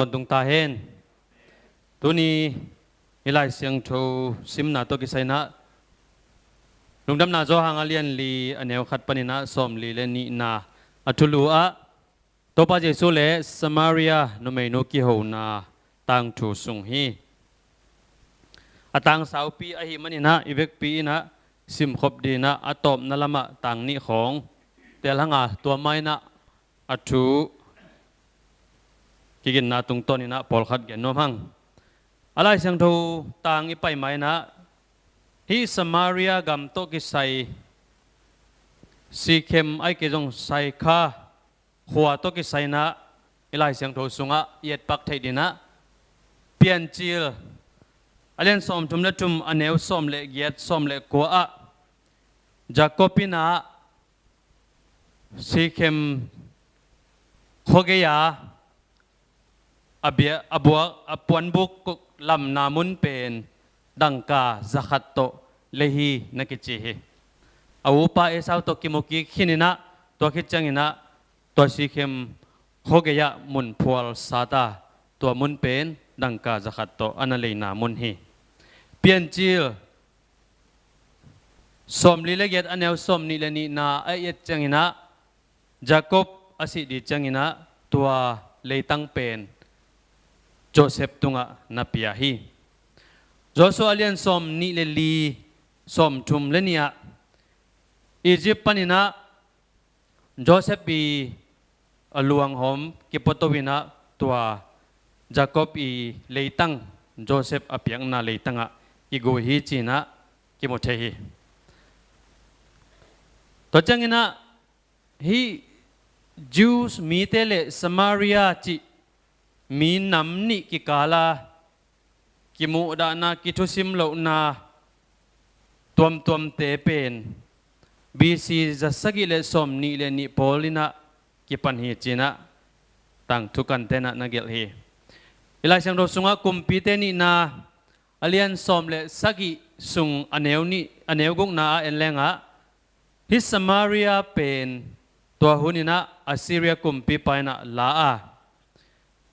ตอนตุงตาเฮนตัวนี้อิไลเสียงโชซิมนาตัวกิไซนะลุงดำนาโจหางเลียนลีอันเนวขัดปนินะสมลีเลนีนาอัตุลูอะตัวปาเจสุเลสมาเรียโนเมโนกิโฮนาตังทูสุงฮีอะตังสาวปีอะหิมันนะอีเวกปีนะซิมคบดีนะอะตอมนั่นละมะตังนี่ของแต่ละงาตัวไม้นะอัตุกิกินนาตุงต้นนี่นะปอลขัดเกนโนมังอะไรเสียงทูตังอีไปไหมนะฮีสมาเรียกัมโตกิไซซีเข้มไอเกจงไซคาหัวโตกิไซนะอีไลเสียงทูสุงะเย็ดปักไทยดีนะเปลี่ยนจิลอเลียนสอมทุมเลตุมอันเนวสอมเลเย็ดสอมเลกัวอะจาก็ปินะซีเข้มโฮเกียอเบียอบัวอปวนบุกลำนามุนเป็นดังกาจักโตเลฮีนักจิเฮอาวุปาเอสาวตกิมุกิขินินะตัวคิดจังอินะตัวสีเข้มโฮเกียมุนพวลซาตาตัวมุนเป็นดังกาจักโตอันเลนามุนฮีเปลี่ยนจิลสมลีเลเกตอันเนวสมนิเลนีนาไอเอจังอินะจาคอบอสิดีจังอินะตัวเลตังเป็นโจเซฟตุงะนับยาฮีโจสุอาเลียนสมนิเลลีสมทุมเลนียอียิปต์ปนินะโจเซฟบีลวงหอมกิปโตวินะตัวจาคอบอีเลตังโจเซฟอเปียงนาเลตังะอีโกฮีจีนะกิโมเทฮีตัวจังอินะฮีจูสมีเตเลสมาเรียจีมีน้ำนิกิกาลากิมุดานากิทุสิมโลนาตัวมเตเป็นบีซีจะสกิเลสมนิเลนิโพลินะกิปันฮีจีนะตั้งทุกันเตนะนักเกลฮีเวลาเสียงเราสุงะกุมปีเตนินาอเลียนสมเลสกิสุงอเนวนิอเนวกุกนาเอ็นเลงะฮิสมาเรียเป็นตัวหุนินะอัสซีเรียกุมปีไปนะลาอา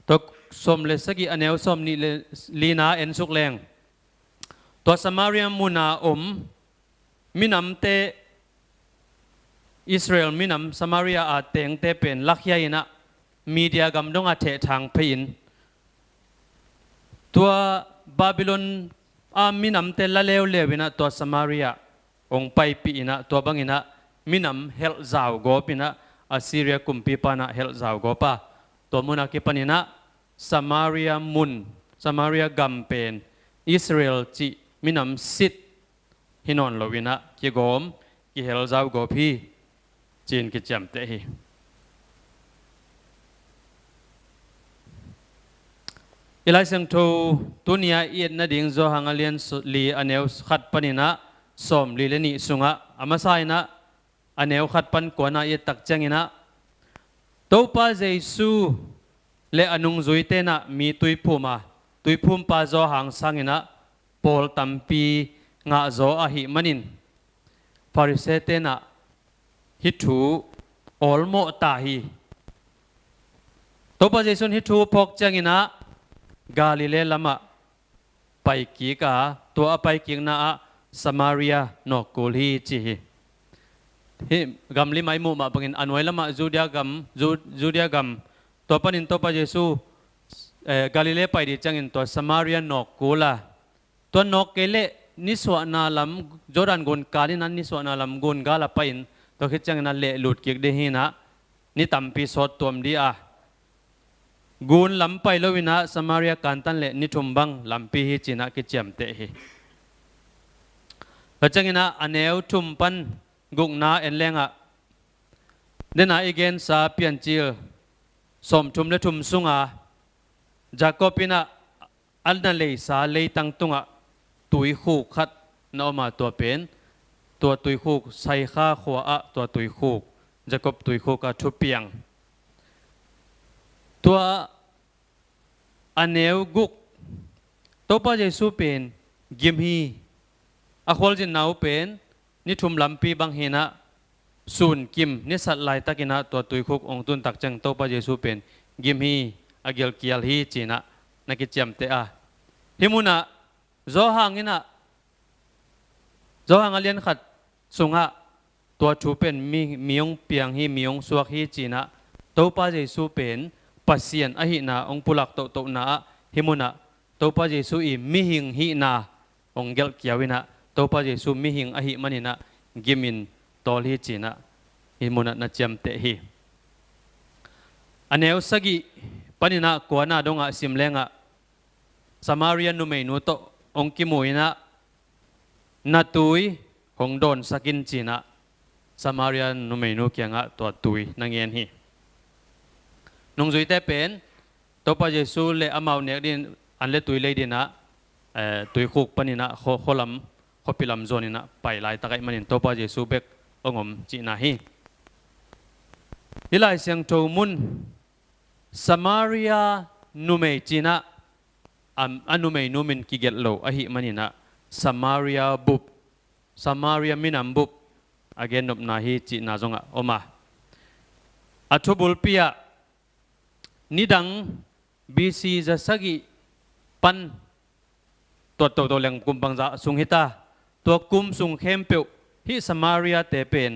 ตัวสมเลสกิอเนวสมนิลีนาเอ็นสุกแรงตัวสมาเรียมุนามินำเตอิสราเอลมินำสมาเรียอาเตงเตเป็นลักยาอินะมีเดียกำดงอาเททางพินตัวบาบิโลนมินำเตละเลวเลวินะตัวสมาเรียองไปปีอินะตัวบังอินะมินำเฮลซาวโกปินะอัสซีเรียกุมปีปานะเฮลซาวโกปะตัวมุนักปนินะสมาเรียมุนสมาเรียกัมเป็นอิสราเอลจีมินำซิดฮินอนโลวินะกิโกมกิเฮลซาวโกพีจีนกิจำเตฮีอิไลเซงทูตุนียอีดนาดิงโจฮังเลียนลีอันเนวขัดปนินะสมลีเลนิสุงะอามาไซนะอันเนวขัดปันกวนาอีตักจังอินะตัวป้าเจซูเลอนุงจุยเตนะมีตุยพูมป้าโจฮังสังอินะปอลตัมปีงะโจอาหิมันินฟาริเซเตนะฮิทูออลโมตาฮีตัวป้าเจซุนฮิทูพกจังอินะกาลิเลลามะไปกีกาตัวไปกีกนาสมาเรียนอกกูลีจีฮิกัมลิไมมูมาบังอินอันไว้ละมาจูเดียกัมตัวปนินตัวปะเยซูกาลิเลไปดิจังอินตัวสมาเรียนอกกูลาตัวนอกเกเลนิสวนาลัมจอรันกุนกาลินันนิสวนาลัมกุนกาลาไปอินตัวคิดจังอินเลหลุดกิกเดหินะนี่ตัมปีสดตัวมดีกูนลำไปลวินะสมาเรียกันตันเลนิทุมบังลำปีฮิจินะกิจมเตหิพระจังอินะอเนวทุมปันกุกนาเอ็นเลงะเดน่าอีเกนซาเปียนจิลสมทุมและทุมสุงะจาก็ปินะอันนั้นเลยสาเลยตั้งตุงะตุยคู่ขัดนอมาตัวเป็นตัวตุยคู่ใส่ข้าขวาตัวตุยคู่จาก็ตุยคู่กับทุเปียงตัวอันเนวกุกตัวป้าเยซูเป็นกิมฮีอควอลจินนาวเป็นนิทุมลำปีบางเฮนะศูนย์กิมนิสัตไลตักินะตัวตุยคุกองตุนตักจังตัวป้าเยซูเป็นกิมฮี agil kial hi china nakicham te a himuna zo hangina zo hang alian khat sungaตัวชูเป็นมีองเปียงฮีมีองสวกฮีจีนะตัวป้าเยซูเป็นปัสเซียนอหินาองปุลักโตนาฮิมุนะตัวป้าเยซูอีมิหิงฮีนาองเกลเกียวินะตัวป้าเยซูมิหิงอหิมันินะกิมินตอลฮีจีนะฮิมุนะนัจยมเตฮีอันเนวสกิปนินะกวนาดงะซิมเลงะสมาเรียนุเมนุโตองกิมุยนะนาตุยหงโดนสกินจีนะสมาเรียนุเมนุเกียงะตัวตุยนังเงียนฮีนงจุยแต่เป็นตัวพระเยซูเลอมาเนกดินอันเลตุยเลยดินะตุยคุกปนินะโคลำโคปิลำโซนินะไปลายตะไคมันนินตัวพระเยซูเบกองมจีนาฮีฮิไลเสียงโจมุนสมาเรียนุเมจีนะอันนุเมนุมินกิเกตโลอหิมันนินะสมาเรียบุบสมาเรียมินัมบุบagain nop na hi chi na zonga oma athubul pia nidang bc za sagi pan to leng kumbang za sung hita to kum sung khem pe hi samaria te pen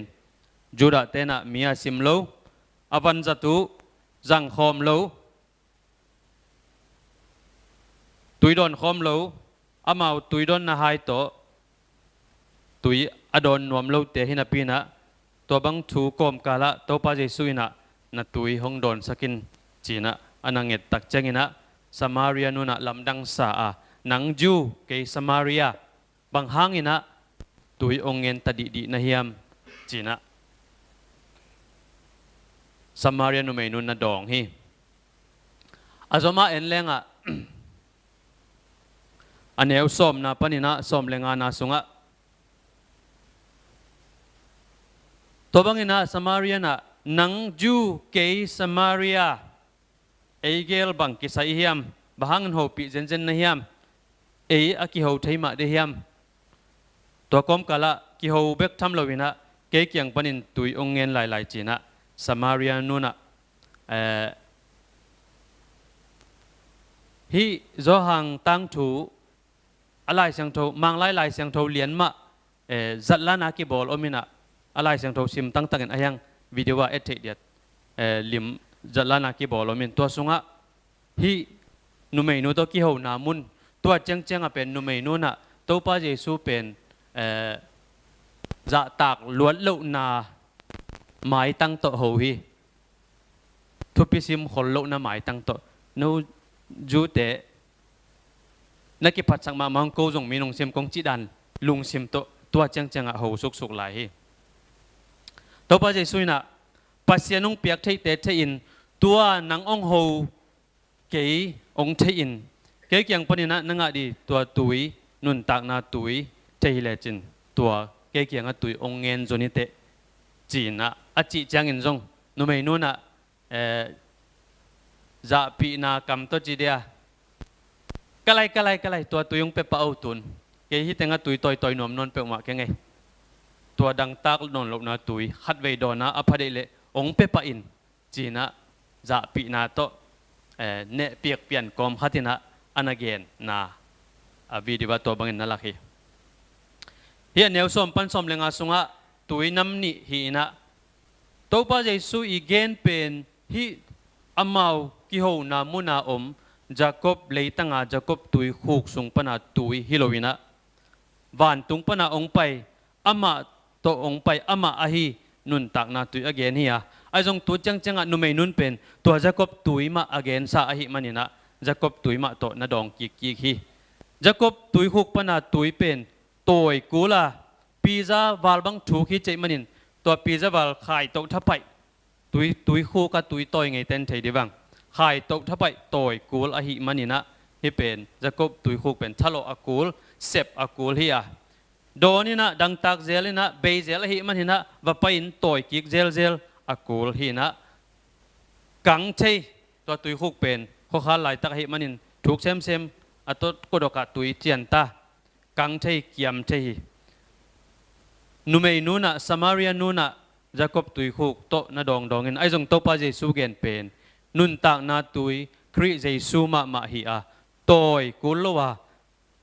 juda te na mia sim lo avan za tu jang khom lo tuidon khom lo amau tuidon na hai toตุยอดอนนวมโลเตหินาปีนะตัวบังถูกอมกาละตัวปาเจสุยนะนาตุยหงโดนสกินจีนะอันนังเงตักเจงินะสมาเรียนุนะลำดังสานังจูเกสมาเรียบางห้างอินะตุยองเงินตัดดีนะเฮียมจีนะสมาเรียนุเมนุนะดองฮีอาจมาเอ็นเลงอันเอวส้มนะปนินะส้มเลงานาสุงะตัวบังอินะสมาเรียนะนังจูเกย์สมาเรียเอเกลบังกิสัยเฮียมบางหัวปีเจนนะเฮียมอากิหัวไทยมาเดียมตัวกอมกะละกิหัวเบกทำเราวินะเกย์ยังปนินตุยองเงินหลายจีนะสมาเรียนูนะฮีโจหังตั้งถูอะไรเสียงโทมังหลายเสียงโทเลียนมาจัดล้านากิบอลอมินะอะไรเสียงโทซิมตั้งตั้งกันยังวิดีโอเอทีเดียดลิมจัดลานากิบอลมินตัวสุงะฮีนุเมนูตัวกิโหนามุนตัวเจงเป็นนุเมนูนะตัวป้าเยซูเป็นจะตากล้วนลุนาหมายตั้งโตโหฮีทุพิซิมขนลุนาหมายตั้งโตนูจูเตนักกิพัดสังมามังโกจงมีนงซิมกงจิดันลุงซิมตัวเจงอะโหสุกหลายฮีตัวพระเยซูน่ะปัสยานุงเปียกเทเตเทอินตัวนังองโฮเกยองเทอินเกยยังปนินะนังอดีตัวตุยนุนตากนาตุยเทฮิเลจินตัวเกยยังตุยองเงินจนิเตจีนะอจิจังอินจงนุเมนุนะจะปีนากรรมตัวจีเดียกะไลตัวตุยงเปปะเอาตุนเกยฮิตงะตุยต่อยนวมนนเปมาแกไงตัวดังตากนนลบนาตุยขัดเวดอนะอภัยเลองเปปะอินจีนะจะปีนาโตเนเปียกเปลี่ยนกอมขัดินะอันเกนนาวิดีโอตัวบังอินนั่นละคีเฮียเนวสมปันสมเลงอาสุงะตุยน้ำนิฮีนะตัวป้าเยซูอีเกนเป็นฮีอามาวกิโหนามุนาอมจาคอบเลยตั้งอาจาคอบตุยขุกสุงปนาตุยฮิโลวินะวันตุงปนาองไปอามาโตองไปอามาอาฮีนุนตักนาตุยอเกนเฮียไอจงตัวจังนุเมนุนเป็นตัวจะกบตุยมาอเกนซาอาฮีมันนี่นะจะกบตุยมาโตนาดองกิกฮีจะกบตุยหุกปนาตุยเป็นตัวกูละปีซาวาลบังถูกฮีเจมันนินตัวปีซาวาลขายโตทับไปตุยคู่กับตุยต่อยไงเต้นเทดีบังขายโตทับไปตัวกูลอาฮีมันนี่นะที่เป็นจะกบตุยหุกเป็นทะโลอากูลเซบอากูลเฮียโดนี่นะดังตักเซลนะเบเซลฮีมันนี่นะว่าไปอินต่อยกิกเซลอากูลฮีนะกังเทตัวตุยคุกเป็นข้อขาหลายตักฮีมันนินถูกเซมอัตโกดกะตุยเจียนตากังเทเกียมเทนุเมนูนะสมาเรียนูนะจะกบตุยคุกโตนาดองเงินไอจงโตปาเจสูเกนเป็นนุนตากนาตุย คริเจซูมาฮีอาตอยกุลว่า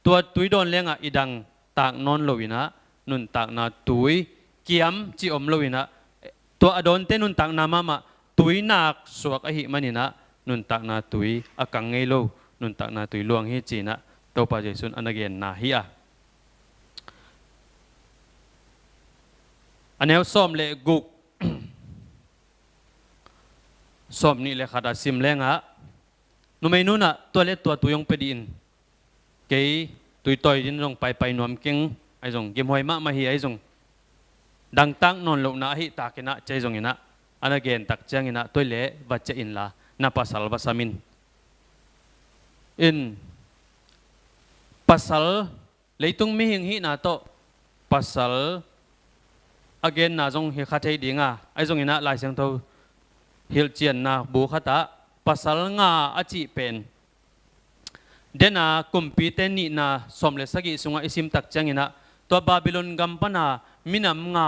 ตัวตุยโดนเลี้ยงอีดังตากนอนลวินะนุนตากนาตุยเกียมจีอมลวินะตัวอดอนเตนุนตากนามาตุยนักสวกอหิมันินะนุนตากนาตุยอากังเงโลนุนตากนาตุยลวงฮิจีนะตัวปาเจสุนอันเกนนาฮีอาอันนี้ส้มเลกุกส้มนี่เลขาดซิมแรงนุ่มไอ้นู่นตัวเล็กตัวตุยงไปดินเกยตุยต่อยดินลงไปนวมเก่งไอ้จงเกมหอยมาฮีไอ้จงดังตั้งนอนลงนะฮิตากินะใจจงอินะอันนั้นเกณฑ์ตักเจียงอินะตัวเละวัจเจอินละนับภาษาภาษามินอินภาษาเลยตุงมีหิงฮินะโตภาษาอเกนนะจงฮิขัดให้ดีงาไอ้จงอินะลายเสียงเท่าฮิลเจียนนะบุคตาภาษางาอจิเป็นเดน่าคุมปีเตนีน่าสมเลสกิสุงอิสิมตักจังอินะตัวบาบิโลนกัมปนามินำงา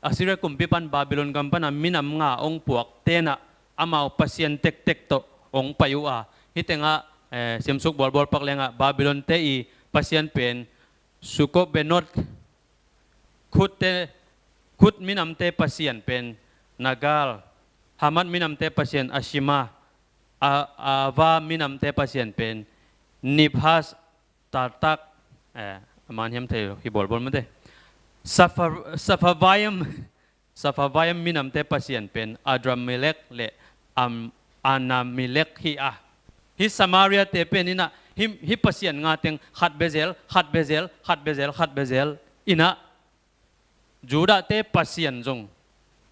อาศิระคุมปีปันบาบิโลนกัมปนามินำงาองปวกเตนะอามาปัสยันเต็กโตองปายุอาฮิตงะเสียมสุกบอลปักเลงะบาบิโลนเตอีปัสยันเป็นสุโกเบนอตขุดมินำเตปัสยันเป็นนากาลฮามัดมินำเตปัสยันอาชิมาวามินำเตปัสยันเป็นนิพาสตาตักมันยังเทฮิบอลมันเตsafa vayam minam te pasien pen Adramelech le Anamelech hi hi Samaria te pen ina hi pasien nga teng khat bezel ina Juda te pasien jong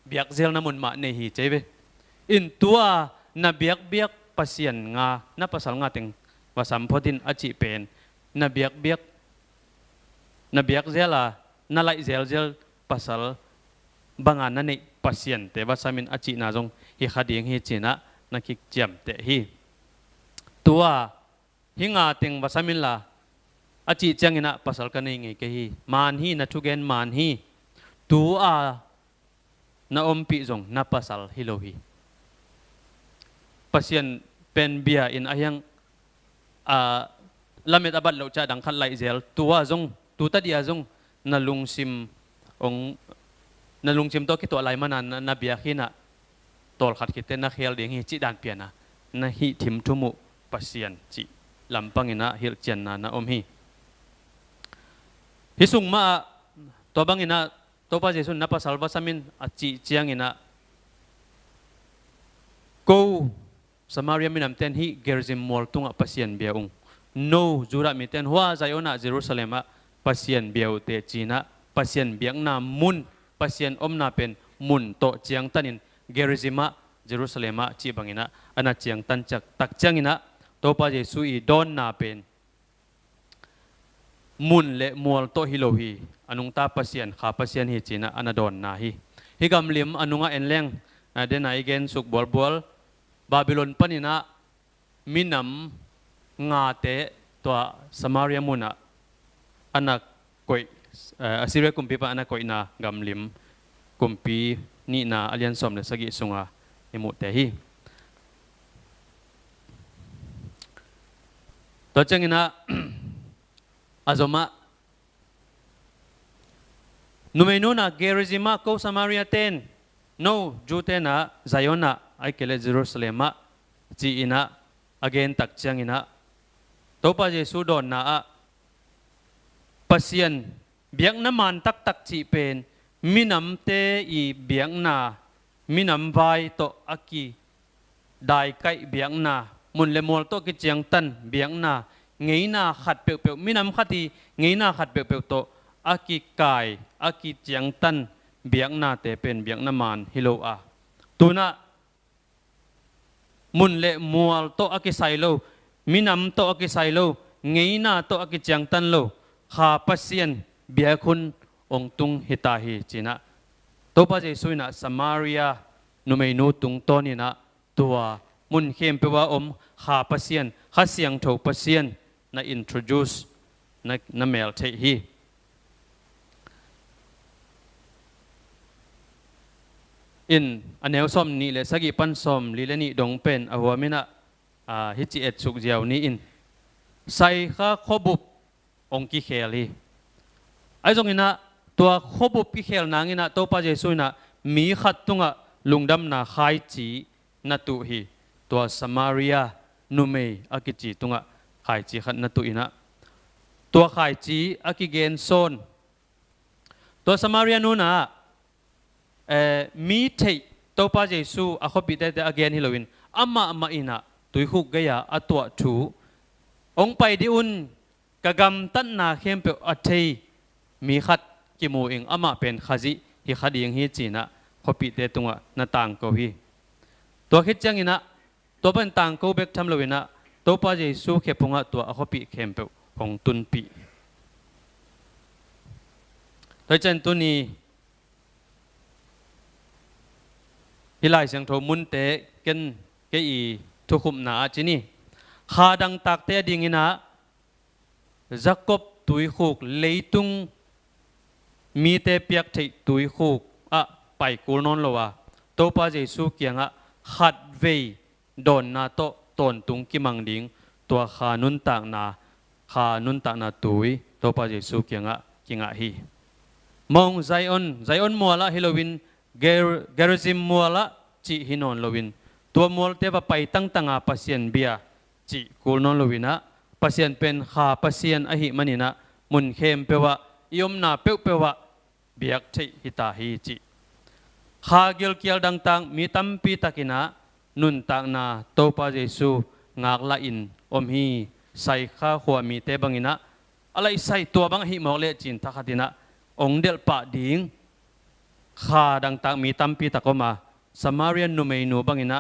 biak zel namun ma ne hi chebe in tua na biak pasien nga na pasal nga teng wasam phodin achi pen na biak zela na lai zel pasal bangan na ni pasien te wasamin achi na jong hi khading hi china na ki jam te hi tua hinga teng wasamin la achi changina pasal kanai nge ke hi man hi na thugen man hi tua na ompi jong na pasal hilohi pasien pen bia in ayang lamet abad lo cha dang khat lai zel tua jong tu ta dia jong na lungsim to ki to lai manan na bia khina tol khat ki te na khel ding hi chi dan piana na hi thim thumu pasien chi lampangina hil chen na om hi hisung ma to bangina to pa jesun na pasal basamin achi chiangina ko Samaria minam ten hi gerzim mol tunga pasien biaung no jura miten hwa zayona Jerusalem pasien biau te china pasien biang na mun pasien omna pen mun to chiang tanin gerizima Jerusalem chi bangina ana chiang tan chak tak changina to pa Jesu I don na pen mun le mol to hilohi anung ta pasien kha pasien hi china ana don na hi higam lim anunga enleng dena igen suk bol Babylon panina minam nga te to Samaria muna anak koi Assyria kumpi pa anak koi na gamlim kumpi ni na alian som le sagi sunga imu tehi to changina azoma numenuna gerizima ko Samaria ten no jutena Zayona ai kele Jerusalem chi ina again tak changina to pa Jesu don na pasien biang na man tak chi pen minam te I biang na minam vai to aki dai kai biang na mun le mol to ki chiang tan biang na ngei na khat pe minam khati ngei na khat pe to aki kai aki chiang tan biang na te pen biang na man hilo tuna mun le mol to aki sailo minam to aki sailo ngei na to aki chiang tan lo kha pasien bia khun ong tung hitahi china to pa Jesu na Samaria numei nu tung tonina tua mun khem pewa kha pasien kha siang tho pasien na introduce na mel the hi in anel som ni le sagi pan som li le ni dong pen awamina ฮิจิเอ็ดสุกเจียวนี้อินใส่ข้าขบุบองกิเคลีไอ้ตรงนี้นะตัวขบุบกิเคลนางนี้นะตัวพระเยซูนะมีขัดตุงะลุงดำนาขายจีนัตุฮีตัวสมาเรียนุเมย์อากิจีตุงะขายจีขัดนัตุอินะตัวขายจีอากิเกนโซนตัวสมาเรียนูนะมีเทตัวพระเยซูอาขบิดได้อาเกนฮิโลวินอามาอินะตุยหุกกยาอัตัวถูองไปดิอุนกะกำตันนาเข้มเปอัตเทมีขัดกิมูเองอามาเป็นขจิฮิขัดยังฮิจีนะขบิดได้ตุงะนาต่างก็ฮีตัวคิดจังอินะตัวเป็นต่างก็เบกทำโลวินะตัวพระเยซูเข้พงะตัวอาขบิเข้มเปของตุนปีโดยจันตุนีฮิไลเสียงโทมุนเตกันเกอีทุกขุมนาจีนี่ขาดังตักเตดิ่งนะจักบตุยขุกเลยตุงมีเตเปียกที่ตุยขุกไปกูนนละวะตัวพระเยซูเกียงขัดเวโดนนาโตตนตุงกิมังดิงตัวขานุนต่างนาตุยตัวพระเยซูเกียงกิงฮีมองไซออนมัวละฮิโลวินเกรซิมมัวละจีฮินอนโลวินตัวมัวเทปไปตั้งปัสเซียนเบียจีกูนอนโลวินะปัสเซียนเป็นขาปัสเซียนอหิมันินะมุนเข้มเปวะยมนาเปวะเบียกที่ฮิตาฮีจีขาเกลเกียลดังตังมีตั้มปีตะกินะนุนตักนาโตปาเยซูงากละอินอมฮีใส่ข้าหัวมีเตบังอินะอะไรใส่ตัวบังหิมอกเลจินทักดินะองเดลปะดิงข้าดังตักมีตั้มปีตะก็มาสมาเรียนนุเมนูบังอินะ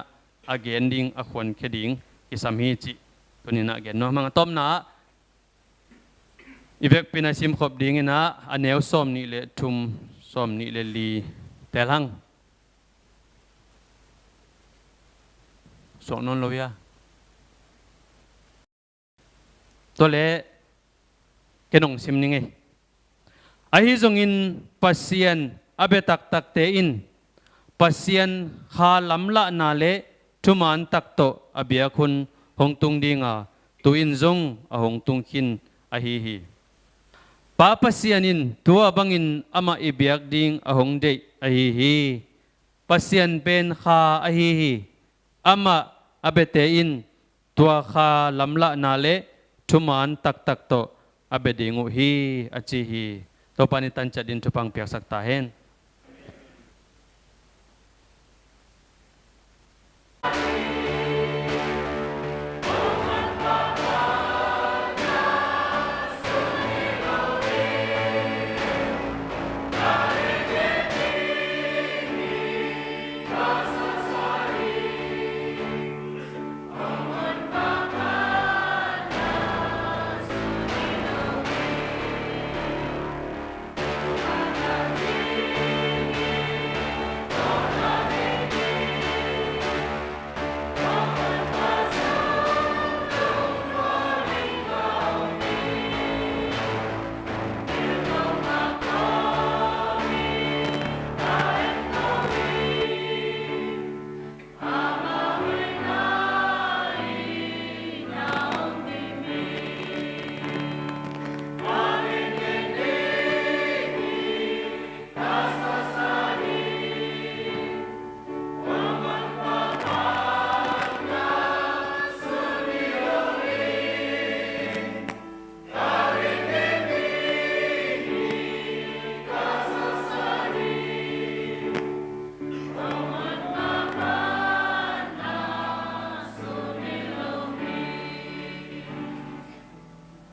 อเกนดิงอควนเคดิงอิสามีจิตัวนี้นะเกนเนาะมังต้มนะอีเวกเป็นอาชิมขบดิงอินะอันเนวส้มนี่เลทุมส้มนี่เลลีแต่ลังส่งนนโลยาตัวเล่เกนงซิมนี่ไงไอฮิจงอินปัสเซียนอเบตักเตอินปัสเซียนขาลำละนาเลทุมานตักโตอเบียคุณหงตุงดิงตุอินจงหงตุงคินอฮีป้าปัสเซียนินตัวบังอินอามาอิเบียกดิงหงเดอฮีปัสเซียนเป็นขาอฮีอามาอเบเตอินตัวขาลำละนาเลทุมานตักโตอเบดิงุฮีอจีฮีตัวปานิตันจัดดินทุพังเปียกสักตาเห็น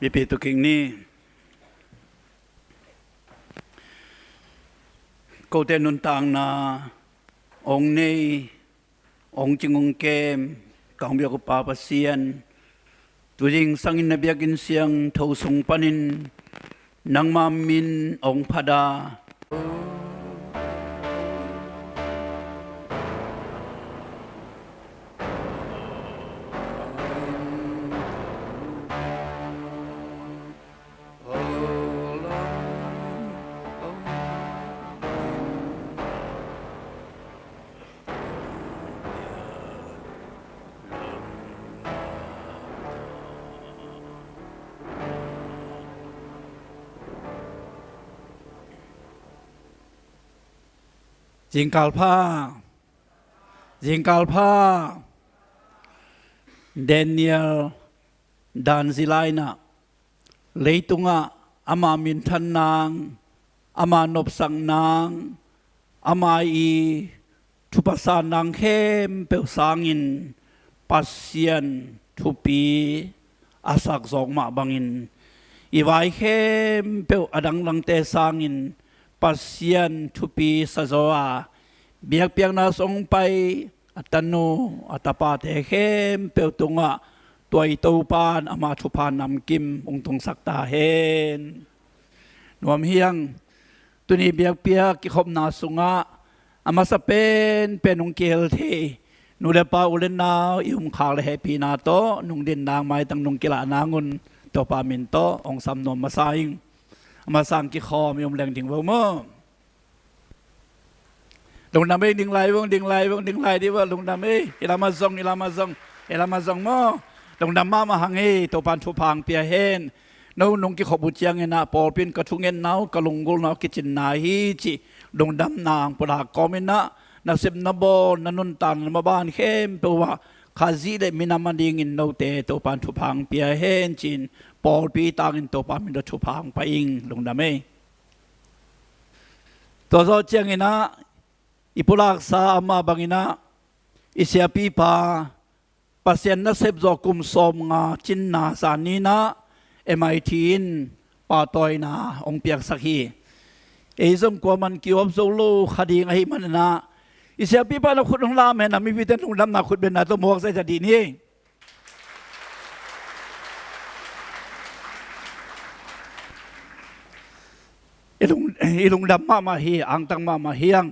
ปีปีตุกิงนี่กูเตนุนต่างนาองนี้องจิงองเกมกังเบียกปาปเซียนตัวจริงสังอินนเบียกินเสียงทวสุงปนินนังมามินองพดา Jingkalpa Jingkalpa Daniel Dan Zilaina Leitunga ama mintan nang ama nop sang nang ama I tupasan nang hem peu sangin pasien tupi asak zong ma bangin iwai hem peu adang lang te sangin pasien tupi sazoa biak piang na song pai atanu atapa te hem peu tunga tuai taupan ama tupan nam kim ung tung sakta hen nuam hiang tuni biak piak ki khop na sunga ama sa penung kel the nu le pa ulen na ium khal le happy na to nung din nang mai tang nung kila nangun to pa min to ong sam nom ma saing ama sang ki khom yum leng ding wo mo lung nam ei ding lai wong ding lai di wa lung nam ei ilama zong mo lung nam ma hang ei to pan thu phang pia hen no nung ki khobu chiang ena pol pin ka thungen nau ka lungul nau ki chin na hi chi lung dam nang pula komina na sep na bo nanun tan ma ban khem pe wa khazi de minamanding in no te to pan thu phang pia hen chin pol pi tang in to pa min do thu phang pa ing lung dam ei to zo chiang ena ipulak sa ama bangina isya pi pa pasien na sep zo kum som nga chin na sa ni na MIT in pa toy na ong piak sakhi ezom ko man ki ob zo lo khading ai man na isya pi pa na khut long la me na mi biten long lam na khut ben na to mok sai jadi ni ilung dam ma hi ang tang ma hiang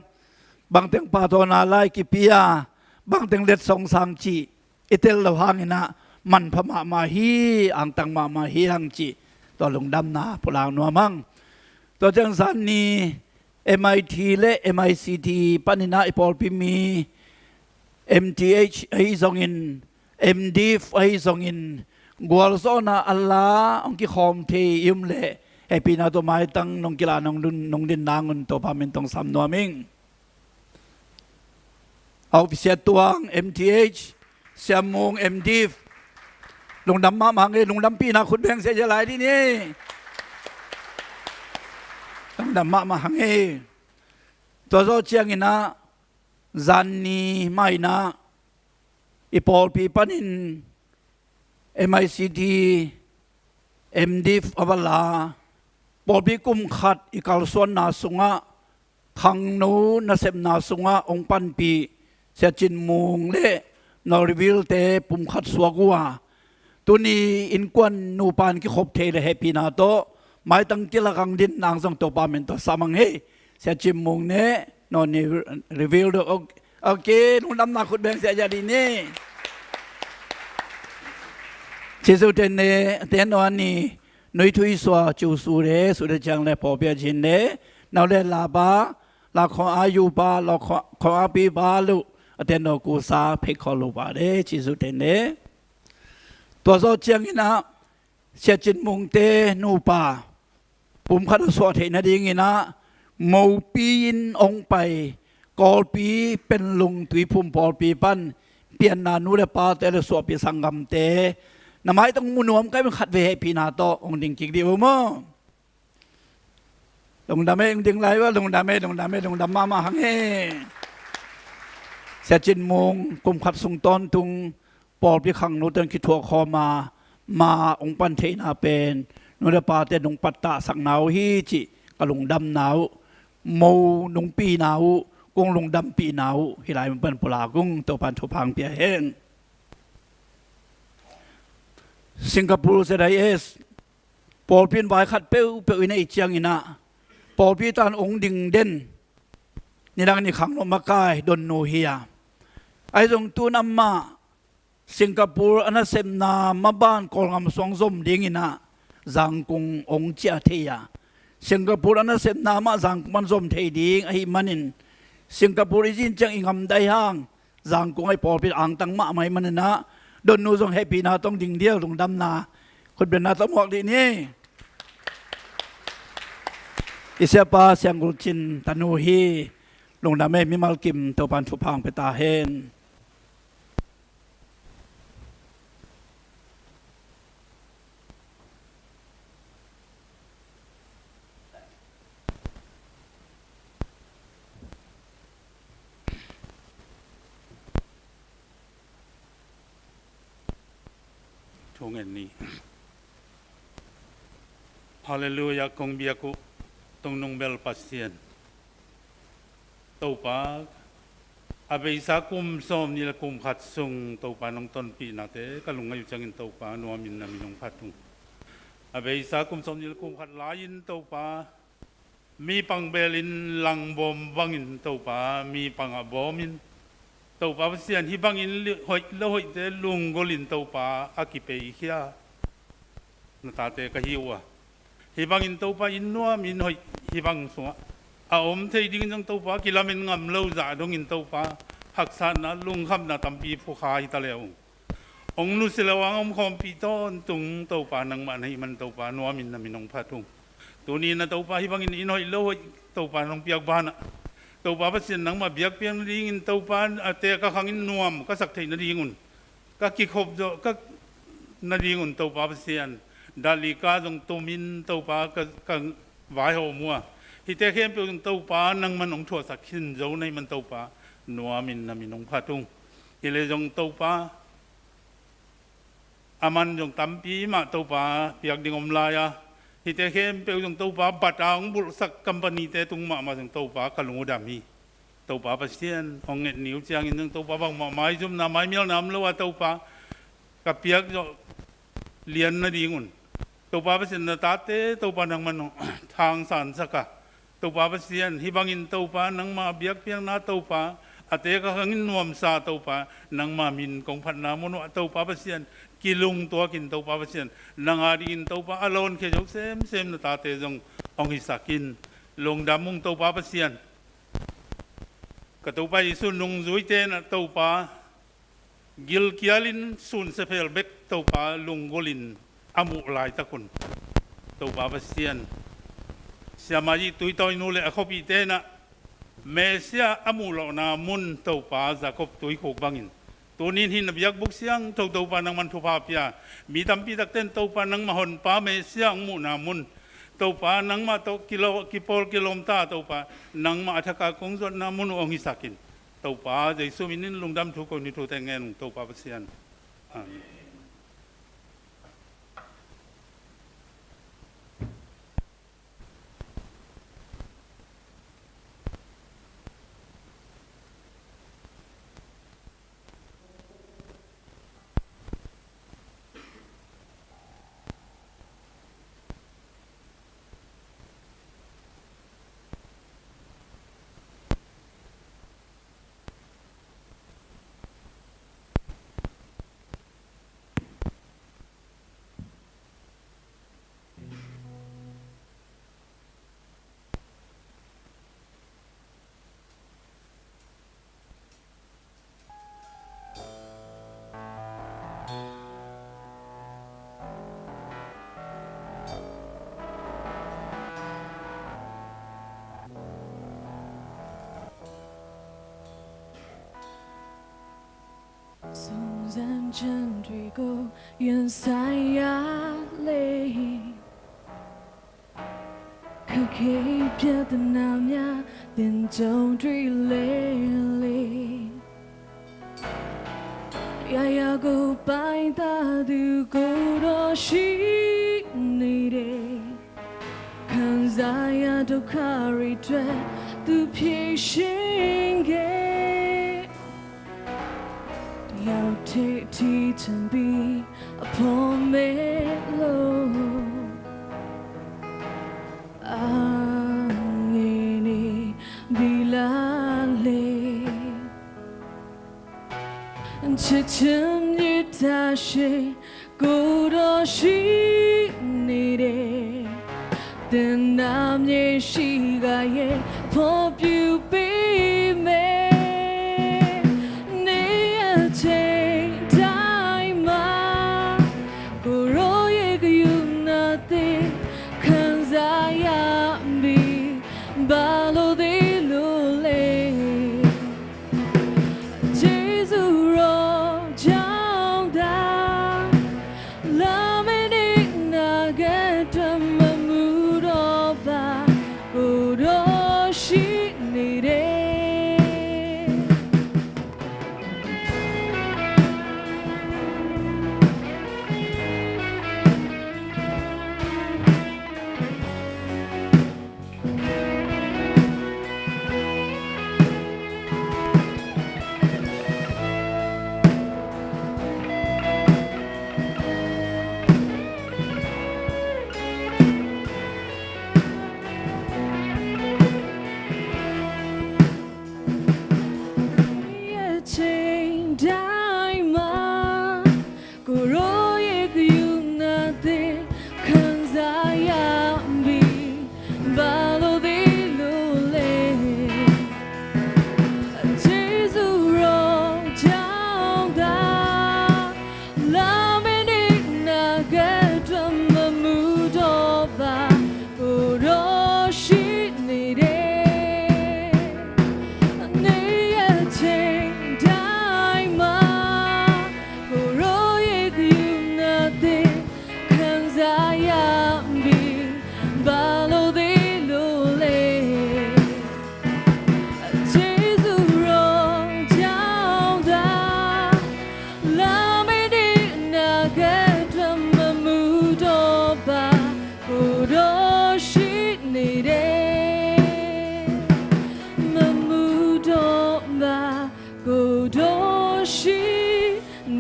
bang teng pa to na lai ki pia bang teng let song sang chi itel lo hangina man phama ma hi ang tang ma hi hang chi to lung dam na pulang no mang to jang san ni MIT le MICT panina ipol pi mi MTH ai zong in MDiv ai zong in gwal zona Allah ong ki khom the yum le happy na to mai tang nong kila nong din nangun to pamin tong sam no ming au sia tuang MTH siamong MDiv lung dam ma mang lung dam pi na khut beng se ja lai di ni lung dam ma hang e to zo chiang ina zan ni mai na ipol pi panin MICT MDiv avala pol pi kum khat ikal suan na sunga khang no na sep na sunga ong pan pi sia chin mung le no reveal te pum khat suagwa tuni in kwan nu pan ki khop the le happy na to mai tang kila kang din nang song to pa men to samang he sia chim mung ne no ni reveal do okay nu nam na khut beng sia jadi ni jesu ten ne ten no ni noi thui swa chu su de su de chang le po pya chin ne naw le la ba la khon ayu ba la khon a pi ba lu aten no ku sa phek kho lu ba de jesu ten neตัวโซเจียงอินะเสียจินมุงเตนูป่าปุ่มขัดสวดเห็นดีงินะมูปีนองไปกอลปีเป็นลุงตุยพุ่มปอลปีปั้นเปลี่ยนนานูเลปาเตเลสวดปีสังกำเตน้ำไม้ต้องมุนวมใกล้เป็นขัดเวปีนาโตองดิ่งกิกดีวมั้งลงดำเองดิ่งไรวะลงดำมาหังเฮเสียจินมุงกลุ่มขัดสุงตอนตุงปอลพิขังนุตันคิดทัวคอมาองปันเทนาเป็นนุเดปาเตนงปัตตะสักหนาวฮีจิกะลงดำหนาวโมนงปีหนาวกงลงดำปีหนาวฮิไลมันเป็นปลากุ้งตัวปันทุพังเปียเฮงสิงคโปร์เซไดเอสปอลพินไว้ขัดเป้าอินไอเจียงอินะปอลพิตันองดิ่งเด่นนี่ดังนี่ขังลงมากายดนโนเฮียไอตรงตัวนำมาสิงคโปร์อันเซมนามาบ้านกอลงำสองสมดิ่งอินะจังกงองเจียเทียสิงคโปร์อันเซมนามาจังมันสมเทียดิ่งไอมันินสิงคโปร์จินจังอิงำได้ห้างจังกงไอปอลพิอังตังมาไม่มันนะดนนูทรงแฮปปี้นาต้องดิ่งเดียวลงดำนาคนเป็นนาต้องบอกดีนี่อิเสียปาเสียงกุจินตนูฮี ลงดาเมมิมัลกิมตัวปันทุพังไปตาเฮนทงเอ็นนี้ฮาเลลูยาคงเบียกุตรงนงเบลปัสเซียนตัวปากอาเบสากุมสมนี่ละกุมขัดซุงตัวปานงต้นปีนาเตกลุงอายุจังอินตัวปานัวมินนามินงพัดทุงอาเบสากุมสมนี่ละกุมขัดลายินตัวปามีปังเบลินลังบอมบังอินตัวปามีปังอบอมินตัวปาเสียนที่บังอินหอยละหอยเตลุงกลินตัวปาอากิเปอีเขียนาตาเตกะฮิวะฮิบังอินตัวปาอินนัวมินหอยฮิบังสัวอาอมเทดิ้งจังตัวปากิลามินงำเล่าจ่าดงอินตัวปาหักษานะลุงคำนาตัมปีผู้ขายตะเลวองนุสิลวังอมคอมปีต้นตุงตัวปานังมันให้มันตัวปานัวมินนามินงพัดทุงตัวนี้นะตัวปาฮิบังอินอินหอยเล่าตัวปานงเปียกบ้านตัวปาพัศยันนังมาเบียกเปียงดิ้งอินตัวปาเตะก็ขังอินนัวมก็สักเทนดิ้งอุนก็กิขบโจก็นาดิ้งอุนตัวปาพัศยันดาลิกาจงตุมินตัวปาก็วายหัวมัวฮิเตเข้มเปียงตัวปานังมันองชัวสักขินโจในมันตัวปานัวมินนามินงพัดทุงฮิเลจงตัวปาอามันจงตั้มปีมาตัวปาเปียกดิ่งอมลายาฮิเตเข้มเปียงตัวปาบัดเอาบุษกัมปนีเตตุงมาจงตัวปากะลุงดามีตัวปาพัศยันองเงินนิ้วเจียงอินตัวปาบังมาไม้จุ่มน้ำไม้เมียน้ำแล้วว่าตัวปากับเปียกเลียนนาดีงุนตัวปาพัศยันตาเตตัวปานังมันทางสันสกะตัวปาพัศยันฮิบังอินตัวปานังมาเบียกเปียงนาตัวปาอาเตก็ขังอินนวมซาตัวปานังมามินกองพันนามุนตัวปาพัศยันกิลุงตัวกินตัวปาพัศยันนังอาดีกินตัวปาอารอนเคจกเซมนาตาเตจงองหิสักินลงดามุงตัวปาพัศยันกตัวปาอิสุนุงจุยเตนะตัวปากิลกิอาลินสุนเซเพลเบกตัวปาลุงโกลินอามุลายตะกุนตัวปาพัศยันเสียมาจีตุยตอยนูเลอคบีเตนะเมเซียอามุลนามุนตัวปาจะคบตุยโคกบังอินตัวนี้หินบิยักบุกเสียงตัวปานังมันทุพาพยามีตั้มปีตักเต้นตัวปานังมาหอนปาเมเซียมุนามุนตัวปานังมาตัวกิโลมตาตัวปานังมาอัฐกากงจนามุนองหิสักินตัวปาใจสุมินินลุงดำทุกคนนิทุแต่งเงินตัวปาเสียน松山针对过远山压泪，可给别的那面点中对泪泪，呀呀个白大的个多是你的，看在呀都卡里对都偏心给。要提提成比破没落，啊你比拉嘞，这成日他是孤独是你的，但那也是个也破表比美。Balo de lule ကတမမှုတော့ပါကိုတော့ရှိနေတယ် ချိန်တိုင်းမှာကိုရောရဲ့ကယူနာတဲ့ခံစားရပြီးဘာလို့ဒီလိုလဲကျေးဇူးတော်ကြောင့်သာလာမနေနာကတမမှုတော့ပါကိုရောရှိနေတယ် နေရချိန်တိုင်းမှာကိုရောရဲ့ကယူနာတဲ့ခံစားရပြီးဘာလို့ဒီလိုလဲကျေးဇူးတော်ကြောင့်သာလာမနေနာကတမမှုတော့ပါကိုတော့ရှိနေတယ် မမှုတော့ပါကိုတော့ရှိ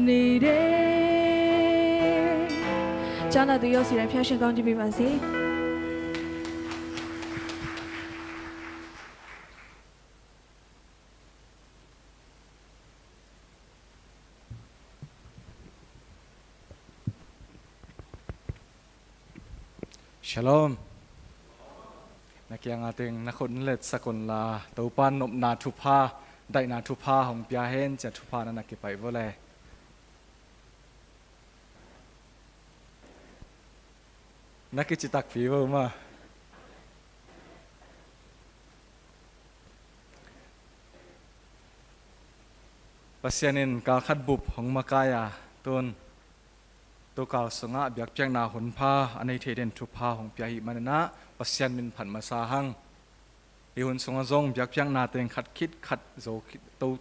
နေတယ်ကျမ်းစာသူရောက်စီတိုင်းဖျားရှင်ကောင်းချီးပေးပါစေ Shalom. Nakiang ating nakunlet sa kunla taupan nop na thupa dai na thupa hong piahen cha thupa na nakipai vole. Nakichitak pivo ma. Pasyanin ka khatbup hong makaya tun ตัวกาวสงะเบียกเพียงนาหุนพาอันในเทเดนทุพาของเปียหิมันนะปัสยันมินผันมาซาหังอีหุนสงะซงเบียกเพียงนาเตงขัดคิดขัดโจ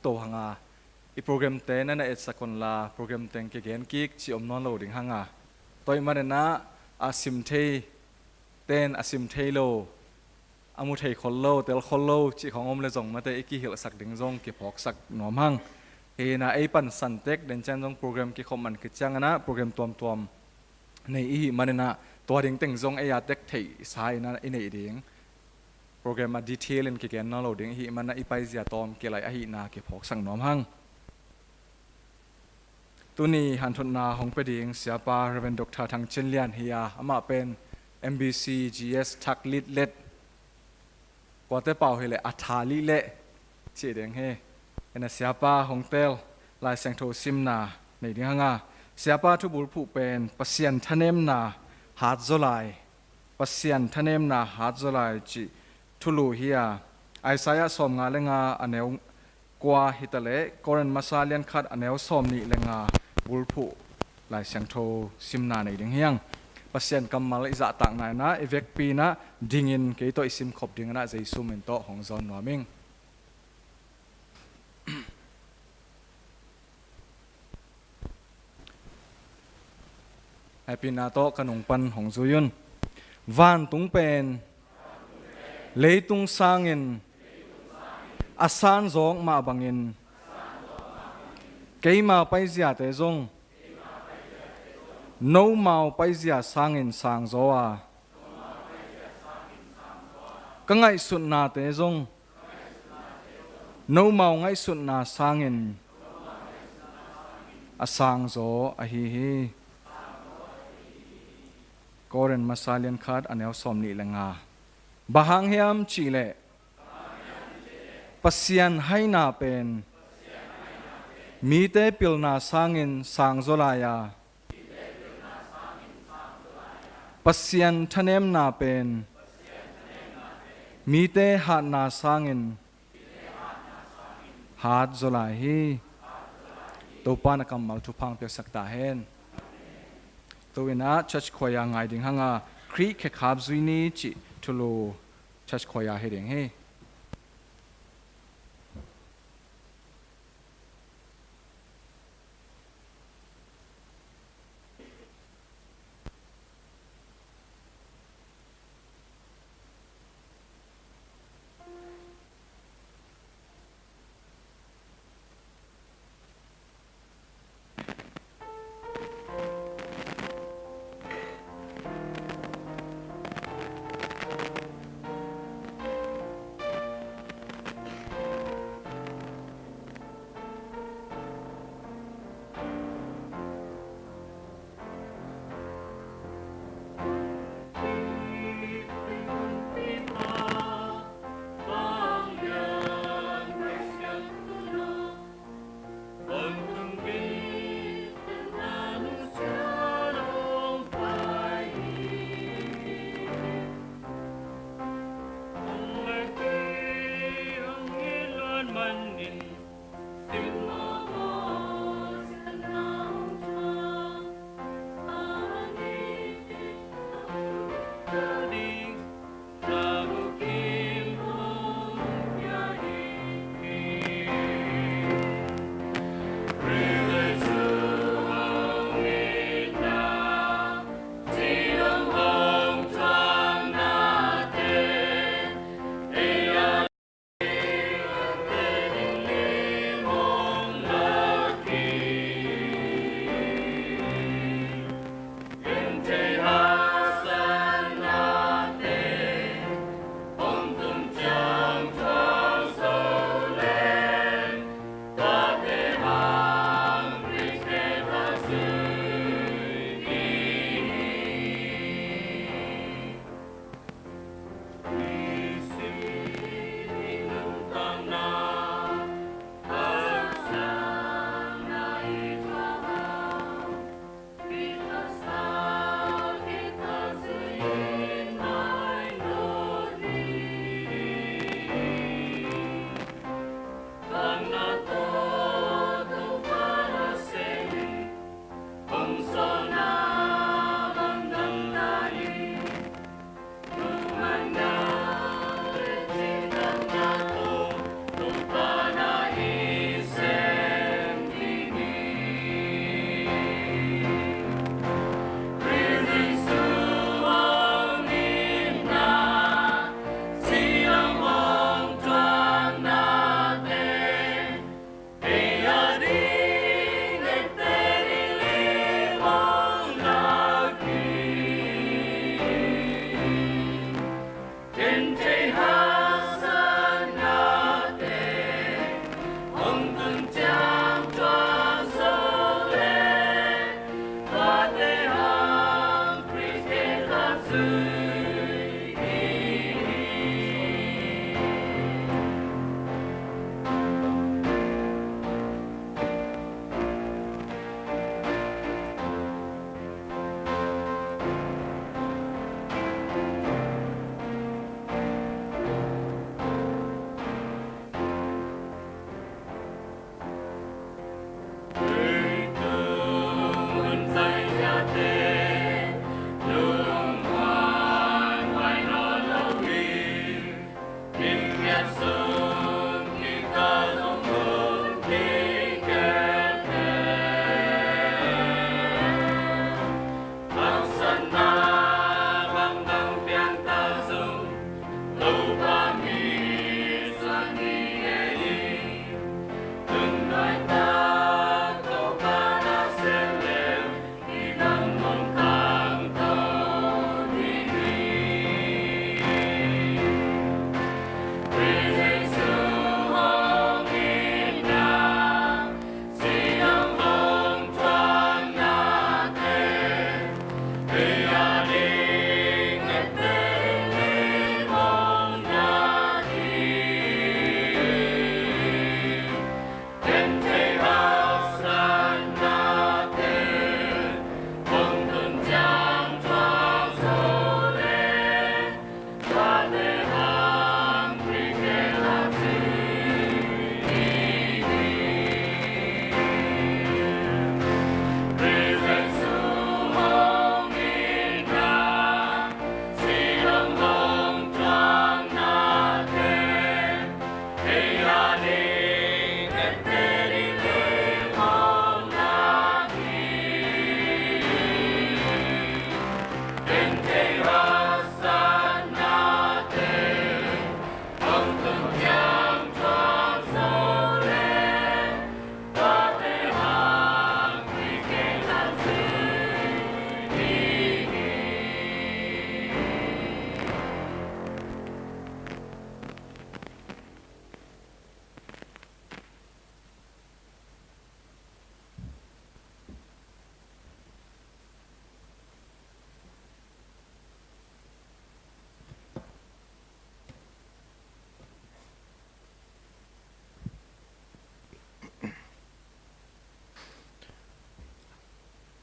โตหังอาอีโปรแกรมเตนั่นเอสกุลลาโปรแกรมเตงเกเกนกิกจิอมนอนโลดิงหังอาตัวมันนะอาซิมเทเตนอาซิมเทโลอามุเทคอลโลเตลคอลโลจิของอมเลจงมาเตอีกิหิลสักดิงซงเก็บหอกสักหนอมหัง เฮน่าไอปันสันเต็กเดินจันทร์โปรแกรมที่เขามันคือจังนะโปรแกรมตัวในอีมันนะตัวดิ่งติงซงไอยาเต็กไทยสายนะไอในดิ่งโปรแกรมมาดีเทลเล่นกี่แกนนั่นเราดิ่งอีมันนะไอไปเสียตอมเกี่ยไรไอนาเก็บหอกสั่งน้อมหังตัวนี้หันทุนนาของไปดิ่งเสียปาเรเวนด็อกเตอร์ทางเชนเลียนเฮียอามาเป็น MBC GS ทักลิดเล็ดกว่าแต่เป่าเฮเลอัฐาลิเละเจียดิ่งเฮ เนเสียป้าของเตลลายแสงโทซิมนาในดิ่งหางาเสียป้าทุบุลผู้เป็นปัสยันทะเนมนาหาดโซไลปัสยันทะเนมนาหาดโซไลจิทุลูเฮียไอสายสอมงาเลงาอันเนวกว่าฮิตาเลกอรันมาซาเลียนคัดอันเนวสอมนี่เลงาบุลผู้ลายแสงโทซิมนาในดิ่งเฮียงปัสยันกำมาลิจะต่างนายนะเอเวกปีนะดิ่งอินเกยโตอิซิมขบดิ่งนะใจซูเมนโตของจอนนอมิงให้ปีนาโตขนมปันของซุยุนวานตุงเป็นเลยตุงสร้างเงินอาสานจงมาบังเงินเกี่ยมาไปเสียแต่จงโนมาไปเสียสร้างเงินสร้างโจอาก็ไงสุดนาแต่จงโนมาไงสุดนาสร้างเงินอาสร้างโจอาฮีฮีกอรันมาซาเลียนคัดอันเอลสอมนี่แหละงาบาหังเฮียมจีเล่ปัสยันให้นาเป็นมีเตปิลนาสร้างเงินสร้างโซลายาปัสยันทะเนมนาเป็นมีเตหานาสร้างเงินหาดโซลาฮีตัวปานกำมัลทุพังเปียกสักตาเฮน ตัวเนะชัชขอยาไงดิ่งหังครีแค่ขับซุยนี้จิทุโลชัชขอยาให้เด้งเฮ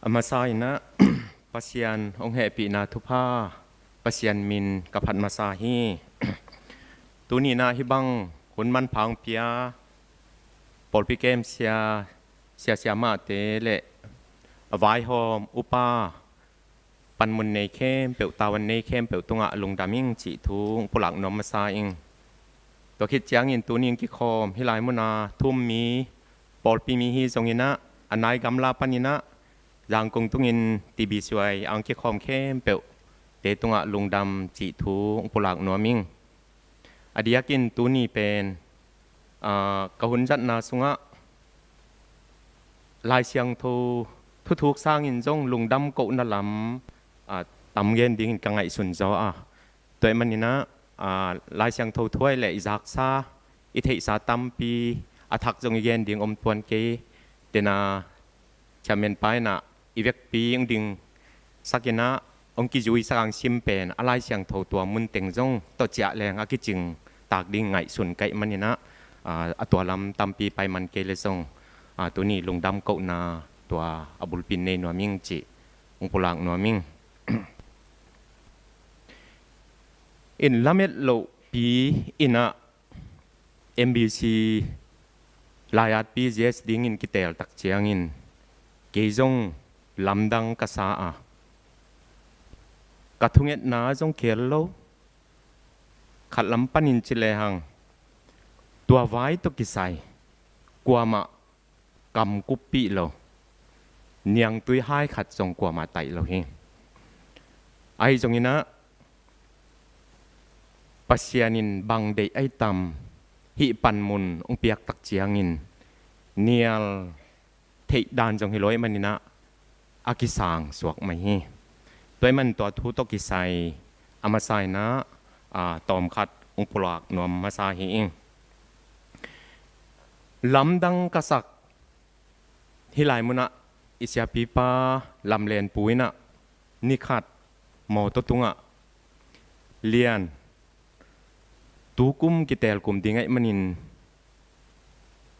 อามาซายนะ ปัสยันองค์เหปีนาทุพาปัสยันมินกับพัดมาซาฮีตัวนี้นะฮิบังหุ่นมันพังเปียปอลพิเกมเสียมาเตเลวายหอมอุปาปันมุนในเข้มเปียวตาวันในเข้มเปียวตุงะลงดามิงจิทุงปลักนอมมาซาอิงตัวคิดจ้างอินตัวนี้กิคอมฮิลายมุนาทุ่มมีปอลปีมีฮีทรงอินะอันไหนกำลาปันอินะยังคงตุงินตีบีสวยอังคิคอมเข้มเปียวเตตุงะลงดำจิทุงปลักนอมิงอดียกินตัวนี้เป็นกหุ่นจัดนาสุงะลายเสียงทูทุกสร้างอินจงลงดำโกนลำตำเย็นดิ้งกังไงสุนจอตัวมันนี่นะลายเสียงทูถ้วยและจักซาอิเทสาตัมปีอาทักจงเย็นดิ้งอมทวนเกเดนาจะเมนไปนะอีเวกปีงดิ้งสักนะองกิจุยสังชิมเป็นอะไรเสียงทูตัวมุนเต็งจงต่อเจาะแรงอากิจึงตากดิ้งไงสุนไกมันนี่นะตัวลำตำปีไปมันเกลซงตัวนี้ลงดำเกานาตัวอบุลปินในนัวมิงจิองปลังนัวมิง อินละเม็ดโลปีอินะ MBC ลายอัดปีเจสดิ้งอินกิเตลตักเจียงอินเกยจงลำดังกษากระทุงเอ็ดนาจงเขียนโลขัดลำปันินจิเลหังตัวไว้ตัวกิไซกลัวมากำกุปปีเราเนียงตุยให้ขัดจงกลัวมาไตเราเองไอจงนี้นะปัสยานินบังเดไอตำหิปันมุนองเปียกตักเจียงินเนียลเทดานจงฮิโรยมันนี่นะอากิสางสวกไม่ฮีตัวมันตัวทุตกิไซอามาไซนะตอมขัดองปลากนวมมาซาฮีเองลำดังกษักฮิลายมุนะอิสยาปีปาลำเลนปุยนะนิขัดหมอตุตุงะเลียนตูกุมกิเตลกุมดิ้งไอมันิน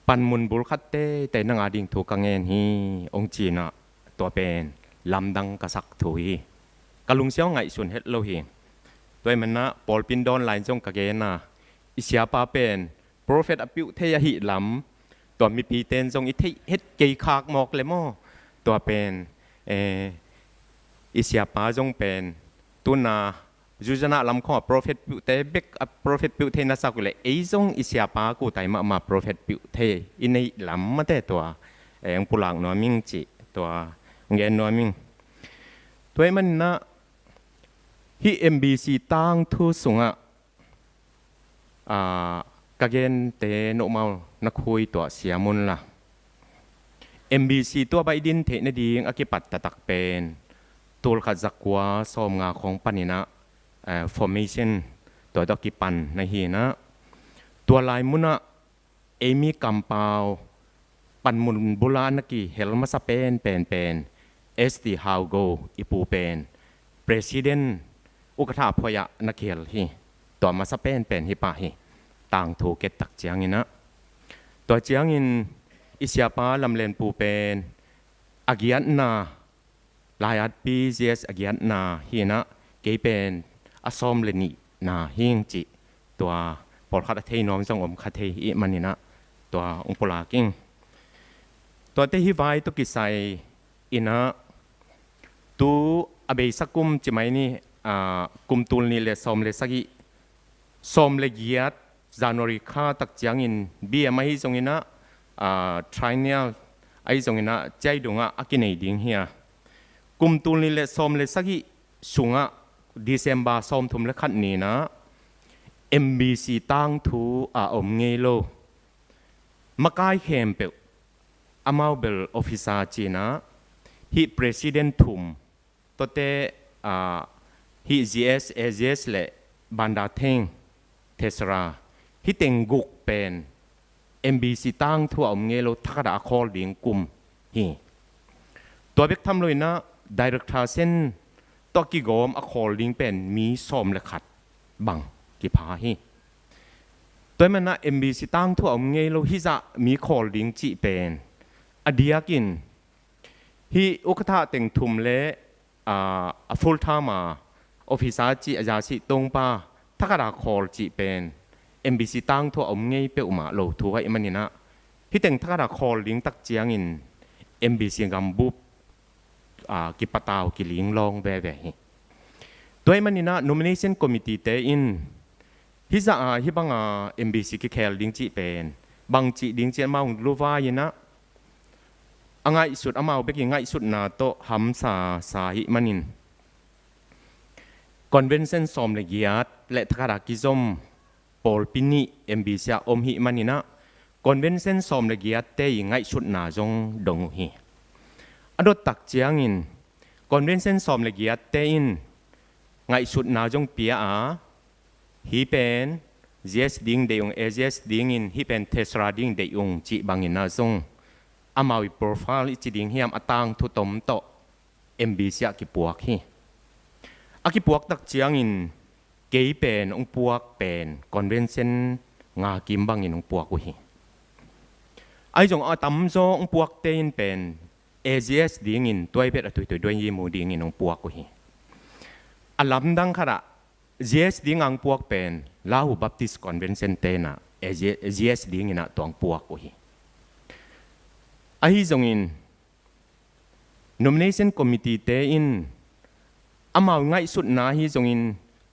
ปันมุนบุลคัตเตแต่นางอาดิงถูกกังเงินฮีองจีนะตัวเป็นลำดังกษักถุยกะลุงเสียวไงส่วนเฮ็ดโลหิตัวมันนะปอลปินดอนไลน์จงกะเกนะอิสยาปาเป็นโปรเฟตอภิวเทยหิลำตัวมีปีเตนทรงอิทธิเฮ็ดเกยคากหมอกเลยมั่ตัวเป็นอิสยาปาจงเป็นตุนาจุจนะลำข้อโปรเฟตปิวเทเบกโปรเฟตปิวเทนัสกุเลยจงอิสยาปากูไตมาโปรเฟตปิวเทอินในลำมาแต่ตัวองปุลังนัวมิงจิตัวเงินนัวมิงตัวมันนะที่ MBC ตั้งทุสุงะกะเกนเตโนมานักคุยตัวเสียมุนละ MBC ตัวใบดินเทนดีงอากิปัตตะตักเป็นตัวขัดจักวาสมงาของปนินะformation ตัวดอกิปันในหีนะตัวลายมุนะเอมีกัมปาวปันมุนบุลานักีเฮลมาสเปนเป็นSD How Go อิปูเป็น President อุกถาพยะนักเขียนฮีตัวมาสเปนเป็นฮิปาฮีต่างถูกเก็ตตักเจียงอินะตัวเจียงอินอิสยาปาลำเลนปูเป็นอากิยันนาลายอัดปีเจสอากิยันนาฮีนะเกยเป็นอาซอมเลนีนาฮิงจิตัวปอลคาเทน้อมจงอมคาเทอิมันนี่นะตัวองปลากิ้งตัวเตฮิไวตุกิไซอินะตูอเบยสักกุมจิไหมนี่กุมตูลนี่เลซอมเลสักิซอมเลกียดจานวริคาตักเจียงอินเบียไม่จงอินะทริเนียลไอจงอินะใจดงะอากินไอดิ้งเฮียกุมตูลนี่เลซอมเลสักิสุงะDecember ซอมทุมเลขัดนี่นะ MBC ตั้งทูอมเงโลมาไกายเข้มเปลอามาเบลออฟฟิศจีนะฮี President ทุมตัวเตฮี GS AGS เลบันดาเทงเทสราฮีเต็งกุกเป็น MBC ตั้งทูอมเงโลทักดาคอลดิ้งกุมฮีตัวเบกทำเลยนะ Director เส้นตัวกิโกมอคอลดิ้งเป็นมีซ้อมและขัดบังกิพาฮีตัวมันนะ MBC ตั้งทั่วอมเงโลฮิจะมีคอลดิ้งจีเป็นอดียกิน hi ukatha teng thum le a full time officer chi aja si tong pa thakara khol chi pen MBC tang tho om ngei pe uma lo thu hai manina hi teng thakara khol ling tak chiang in MBC gam bup ki pataw ki ling long ve ve hi toy manina nomination committee te in hi za hi banga MBC ki khel ding chi pen bang chi ding chen maung luwa yina angai sut amau beki ngai sut na to hamsa sa hi manin convention som le giat le thakara ki zom pol pini MBC om hi manina convention som le giat te ngai sut na jong dong hi adot tak chiang in convention som le giat te in ngai sut na jong pia hi pen GS ding de yung AGS ding in hi pen tesra ding de yung chi bangin na jong amawi profile chi ding hiam atang thu tom to MBC ki puak hi aki puak tak chiang in kei pen ong puak pen convention nga kim bangin ong puak hi ai jong atam zo ong puak te in pen AGS ding in toy bet atui toi doi yi mu ding in ong puak hi alam dang khara GS ding ang puak pen lahu baptist convention te na GS ding ina tong puak hi ahi zong in nomination committee te in amau ngai sut na hi zong in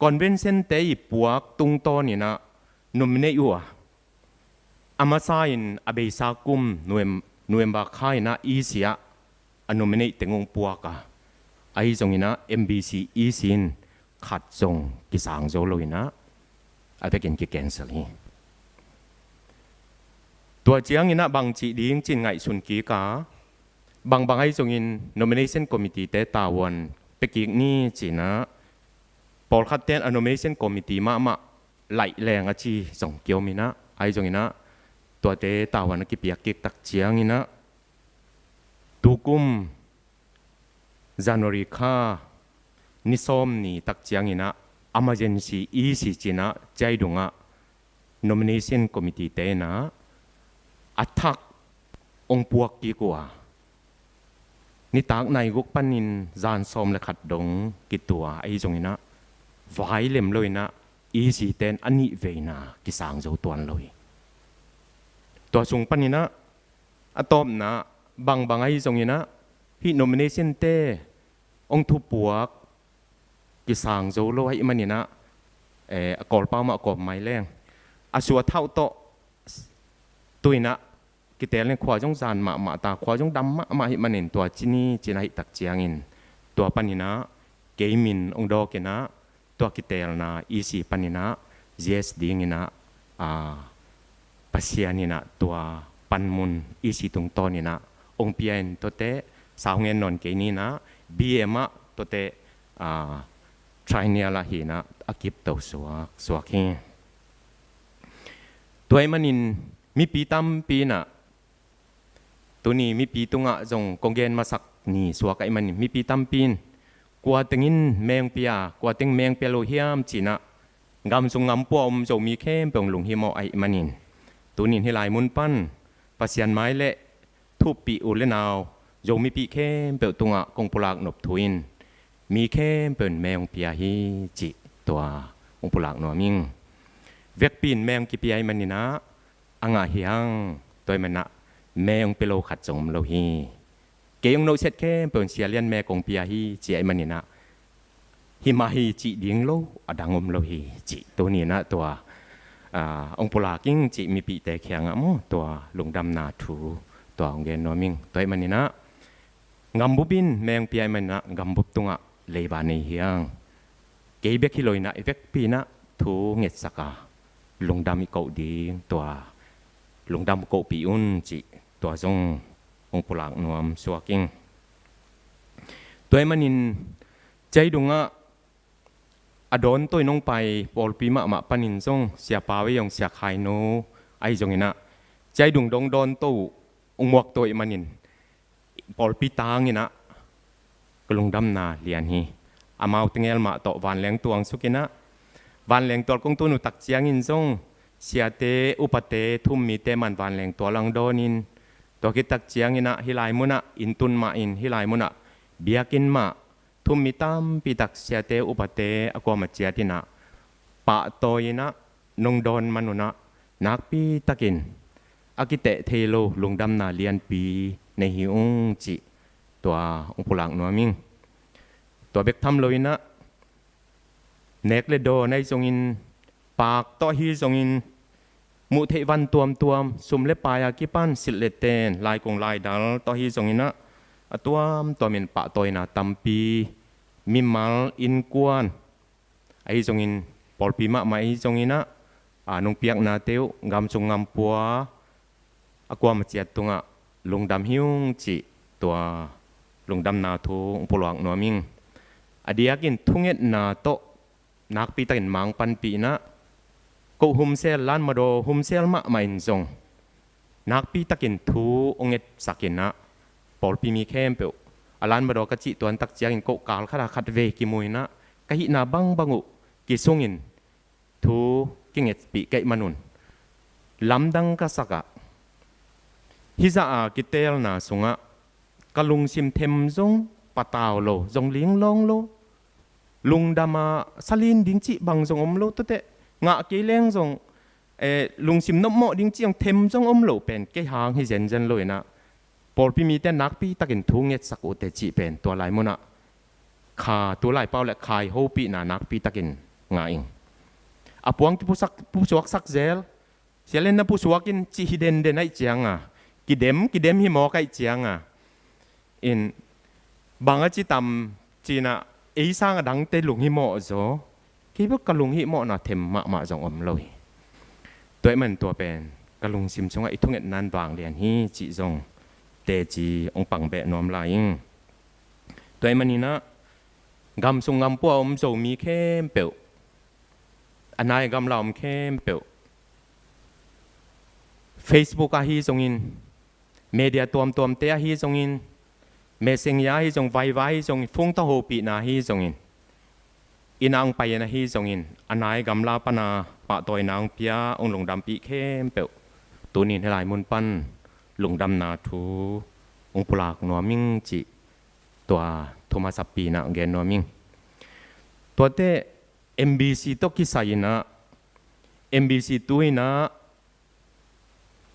convention te i puak tung to ni na nominate yu amasa in abesa kum nuem ba khai na isia a nominate tengong puaka ahi zong ina MBC isin khat zong ki sang zo loina avekin ki cancel hiตัวเจียงอินะบางจีดิ้งจินไงสุนกีกาบางไอ้จงอิน nomination committee เตตาวันเปกิกนี่จีนะปอลคัดเตน nomination committeeมาไหลแรงอาชีส่งเกี่ยวมินะไอ้จงอินะตัวเตตาวันกิเปียกิกตักเจียงอินะตุกุมจันวารีค่านิสอมนี่ตักเจียงอินะ emergency อีสิจีนะใจดงะ nomination committee เตนะอัฐักองปวกกี่กว่านิตากในกุกปันินจานซอมและขัดดงกี่ตัวไอ้จงนะไว้เล่มเลยนะอีสีเตนอันนี้เวนะกิสางเจ้าตัวเลยตัวจงปันินะอะตอมนะบางไอ้จงนะที่ nomination เตองทุปวกกิสางเจ้าเลยมันนี่นะกอลเป้ามากอบไม้แรงอาชัวเท่าโตตุยนะกิเตลเนี่ยขวาจงจานมาตาขวาจงดำมาหิมันเห็นตัวจีนี่จีน่าหิตักเจียงอินตัวปันนินะเกมินองดอกนะตัวกิเตลนะอีซีปันนินะ GS ดิ้งนะปัสเซียนี่นะตัวปันมุนอีซีตรงต้นนี่นะองเปียนตัวเตสาวเงินนอนเกนี่นะ BM ตัวเตทริเนียละหีนะอากิบตัวสวกเฮตัวไอ้มันนินมีปีตั้มปีน่ะตัวนี้มีปีตุงะจงกงเกนมาสักนี่สวกไอ้มันมีปีตั้มปีนกว่าตึงินแมงเปียกว่าตึงแมงเปียโลเฮียมจีน่ะงำทรงงำปวมจงมีเข้มเปิงหลงหิมไอ้มันนินตัวนี้ให้ลายมุนปั้นปัสยันไม้เละทุบปีอุเลนาวจงมีปีเข้มเปิงตุงะกงปลากหนบทวินมีเข้มเปิงแมงเปียฮีจิตัวกงปลากหนวมิงเวกปีนแมงกิปีไอ้มันนี่นะอังอาเฮียงตัวมันนะแม่องเปโลขัดจงโลฮีเกยงโนเช็ดแค่เปิดเสียเลียนแม่กงเปียฮีจีไอมันนี่นะฮิมาฮีจีดิ้งโลอดังอมโลฮีจีตัวนี้นะตัวองปุลากิ้งจีมีปีแต่แข็งอ่ะมั้งตัวลงดำนาถูตัวองเกนโนมิงตัวไอมันนี่นะงำบุบินแม่องเปียมันนะงำบุบตุงอ่ะเลยบานในเฮียงเกยเบกฮิโลยนะเอฟเฟกปีนะถูเง็ดสักาลงดำอีกเกาดีตัวลงดำโกปีอุ่นจีตัวจงองปุลากนวมสวกิงตัวมันนินใจดงะอดอนตัวน้องไปปอลปีมาปนินจงเสียปาไว้ยองเสียขายโนไอจงนะใจดงดงดอนตัวองหมวกตัวมันนินปอลปีตางนี่นะก็ลงดำนาเลียนฮีอามาตึงเอลมาต่อวันแรงตัวสุกินะวันแรงตัวกงตัวหนูตักเจียงอินจงเสียเตอุปเตทุ่มมีเตมันวันแรงตัวลังโดนิน ตัวกิตักเจียงอินะฮิลายมุนะอินตุนมาอินฮิลายมุนะเบียกินมาทุมมิตามปีตักเสียเตอุปเตอากวมาเจียตินะปะโตยนะนงดอนมนุนะนักปีตะกินอากิเตเทโลลุงดำนาเลียนปีในหิวจิตัวองค์พลังนัวมิงตัวเบกทำเลยนะเนกเลโดในทรงอินปากต่อฮีทรงอินมุเทวันตัวมสุมเลปายากิปันสิเลเตนลายกงลายดัลต่อฮีทรงอินะตัวมินปะตัวนะตัมปีมิมัลอินกวนไอทรงอินปอลปีมะมาไอทรงอินะนงเปียกนาเตียวงามทรงงามปัวอากวมาเจียตุงะลงดำหิวจิตัวลงดำนาทูองปลวกนัวมิงอดียกินทุ่งเอ็ดนาโตนักปีตะกินมังปันปีนะก็หุมเซลล้านมาโดหุมเซลมะไม่ทรงนักปีตะกินทูองเอ็ดสักินนะปอลปีมีเข้มเปียวล้านมาโดกะจิตัวตักเจียกินโกกาลขนาดขัดเวกิมวยนะกะหินาบังบังอุกิซุงินทูกิงเอ็ดปีเกยมนุนลำดังกะสักะฮิซาอากิเตลนาสุงะกะลุงซิมเทมซงปะตาวโลซงเลี้ยงลองโลลุงดามาสลินดิ้งจิบังซงอมโลตัวเตะงะกีเล้งซงลุงซิมนกโมดิ้งจิยังเทมซงอมโลเป็นเกยหางให้เจนเจนเลยนะปอลปีมีแต่นักปีตะกินทุ่งเง็ดสักอุเตจิเป็นตัวลายมนะขาตัวลายเป้าและขายโฮปีนานักปีตะกินงาอิงอปวงที่ผู้สวกสักเซลเสียเล่นนะผู้สวกินจิฮิเดนเดนไอเจียงอ่ะกิเดมฮิโมไกเจียงอ่ะอินบางอาจิตำจีน่ะไอ้สร้างดังเตลุงฮิโมโซคิดว่ากะลุงฮิโมน่ะเทมมาจงอมเลยตัวมันตัวเป็นกะลุงซิมซงไอ้ทุ่งเอ็ดนันวางเรียนฮีจิซงเตจีองปังเบะนอมลายตัวมันนี่นะกำซุงกำปัวอมโซมีเข้มเปียวอันไหนกำเราอมเข้มเปียว Facebook อาฮีซงอินเมเดียตัวมเตะฮีซงอินเมเซงยาฮีซงไวฮีซงฟงตะโฮปีนาฮีซงอินอินางไปนะฮีซงอินอันไหนกำลาปนาปะตัวนางเปียองหลงดำปีเข้มเปียวตัวนี้ให้หลายมุนปันหลงดำนาทูองปลากนัวมิงจิตัวโทมัสปีนะเกนนัวมิงตัวเตะ MBC ตกิสายนะ MBC ตัวนะ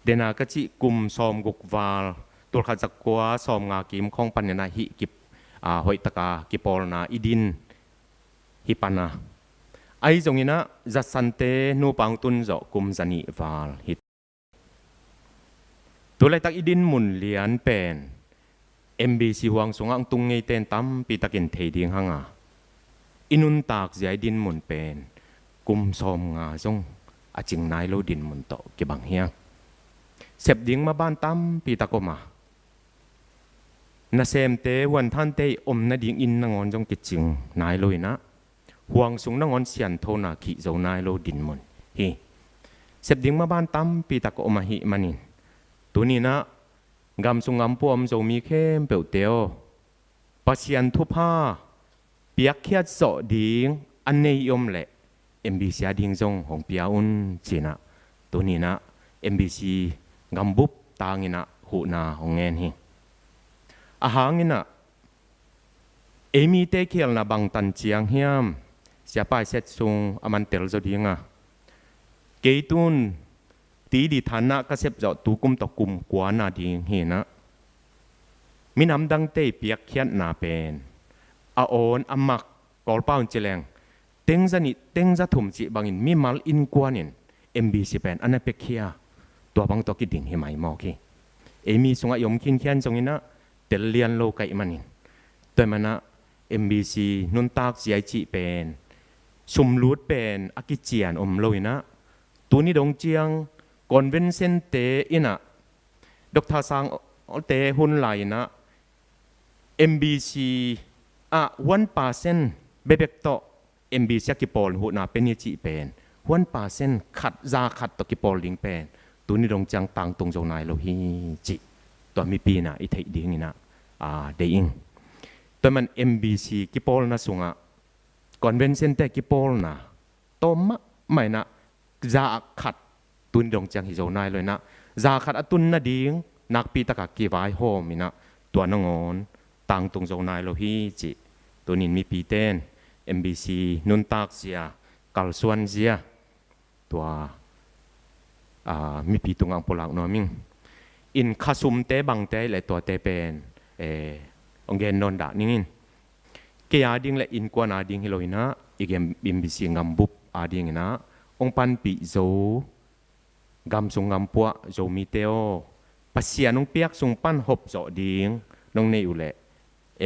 เดนากะจิกุมซอมกุกวาลตัวขัดจักกัวซอมงากิมของปัญญาหิกิบหอยตะกากิปอลนาอิดินฮิปานาไอจงอินะจัดสันเตนูปังตุนโจกุมจันิวาลฮิตตัวไรตักอิดินมุนเลียนเป็น MBC หวังสงอังตุงไงเตนตั้มปีตะกินเทดิงหังอินุนตากใจดินมุนเป็นกุมซอมงาจงอาจิงนายโลดินมุนโตกิบังเฮียเสพดิ้งมาบ้านตั้มปีตะกมานาเซมเตวันท่านเตอมนาดิ้งอินนางอนจงกิจิงนายลอยนะห่วงสูงนางอนเสียนโทนาขีเจ้านายโลดินมุนฮีเสพดิ้งมาบ้านตั้มปีตะกมาฮิมันินตัวนี้นะกำสุงกำปวมจะมีเข้มเปียวเตียวปัสยันทุพาเปียกเขียดโสดิ้งอันเนยอมเละMBC ดิ้งจงของเปียอุนจีนะตัวนี้นะ MBCกำบุบตางินะหูนาของเงินฮีอาหางินะมีเตเคียลนะบางตันเจียงเฮียมเสียไปเสร็จซุงอามันเตลจะดิ้งเกตุนตีดีฐานะก็เสพจะตูกุมตะกุมกว่านาดิ้งฮีนะมีน้ำดังเตเปียกเขียนนาเป็นอาโอนอามักกอลป้าเจริญเต็งจะนี่เต็งจะถุ่มจีบางอินมีมัลอินกว่านิน MBC เป็นอันนั้นเป็กเขียตัวบางตัวกิดดิ่งให้ไหมมอกีมีสงะยมคินเขียนตรงนี้นะเตลเลียนโลกไอมันนินตัวมันนะ MBC นุนตากจีไอจีเป็นสมรูดเป็นอากิเจียนอมโลยนะตัวนี้ดงเจียงก่อนเว้นเส้นเตอินะดอกทาสังเตหุ่นไหลนะ MBC1% เบบกโต MBC กิปอลหัวหน้าเป็นยี่จีเป็น1%ขัดซาขัดตกิปอลลิงเป็นตัวนี้ดงจังตังตรงเจ้านายโลหิจิตัวมีปีน่ะอีเทดิ้งนี่นะเดอิงตัวมัน MBC กิปอลนะสุงะก่อนเว้นเส้นแต่กิปอลนะโตมะไม่นะซาขัดตุนดงจังหิเจ้านายเลยนะซาขัดตุนนะดิ้ง นักปีตะกักกีไว้โฮมินะตัวนงอนต่างตรงเจ้านายโลหิจิตัวนินมีปีเต้น MBC นุนตากเสียกัลส่วนเสียตัวมีปีตรงอังปลักนอมิงอินคาซุมเตบังเตและตัวเตเป็นองเกนนนดานิ่งเกียดิ้งและอินกวนอาดิ้งฮิโลอินะอีกMBC งำบุบอาดิ้งนะองปันปีโจกำสงกำปัวโจมีเตโอปัสเซียนงเปียกสงปันหบโจดิ้งน้องเนอุเล่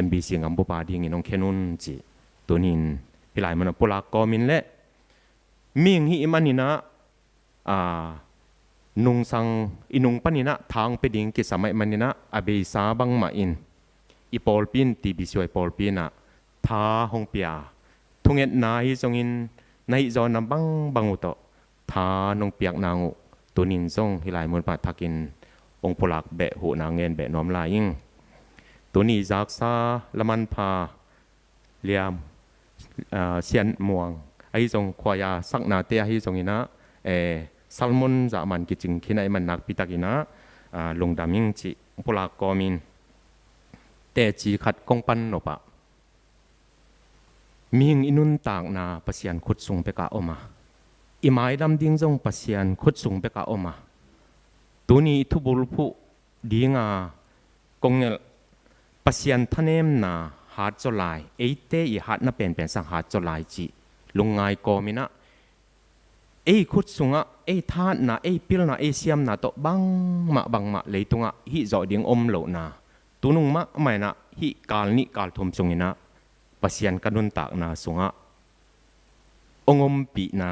MBC งำบุบอาดิ้งน้องแค่นุนจีตัวนินพิไลมันปลากกอมินเล่มีงฮิมันนี่นะนุงสังอินุงปันนี่นะทางไปดิ้งกิสมัยมันนี่นะอเบสาบังมาอินอีปอลปินตีบิสวยปอลปินนะท้าหงเปียทุงเอ็ดนายจงอินในจอนำบังอุตโตท้านงเปียกนางอุตัวนินทรงฮิไลมันปัดทักินองปลักเบะหูนางเงินเบะน้อมลายิงตัวนี้จากซาละมันพาเลียมเซียนม่วงไอ้จงควายาสักนาเตียไอ้จงอินะซัลมอนจะมันกิจิงขี้ในมันนักปิตากินะลงดามิงจิปลากกอมินแต่จีขัดกงปันโนปะมิงอินุนต่างนาปัสยันขุดสูงไปกะออกมาอิมายดำดิ้งจงปัสยันขุดสูงไปกะออกมาตัวนี้ทุบุลผู้ดีงากงเงปัสยันทะเนมนาหาดจลายเตอีหาดน่ะเป็นสังหาดจลายจีลงไงกอมินะขุดสูงทานนะพิลนะเสียมนะโตบังมาเลยตรงฮิจอดิ้งอมโลนาตุนุงมะไม่นะฮิกาลนิกาลทมจงนะปัสยันกันนุนตากนาสุงะองอมปีนา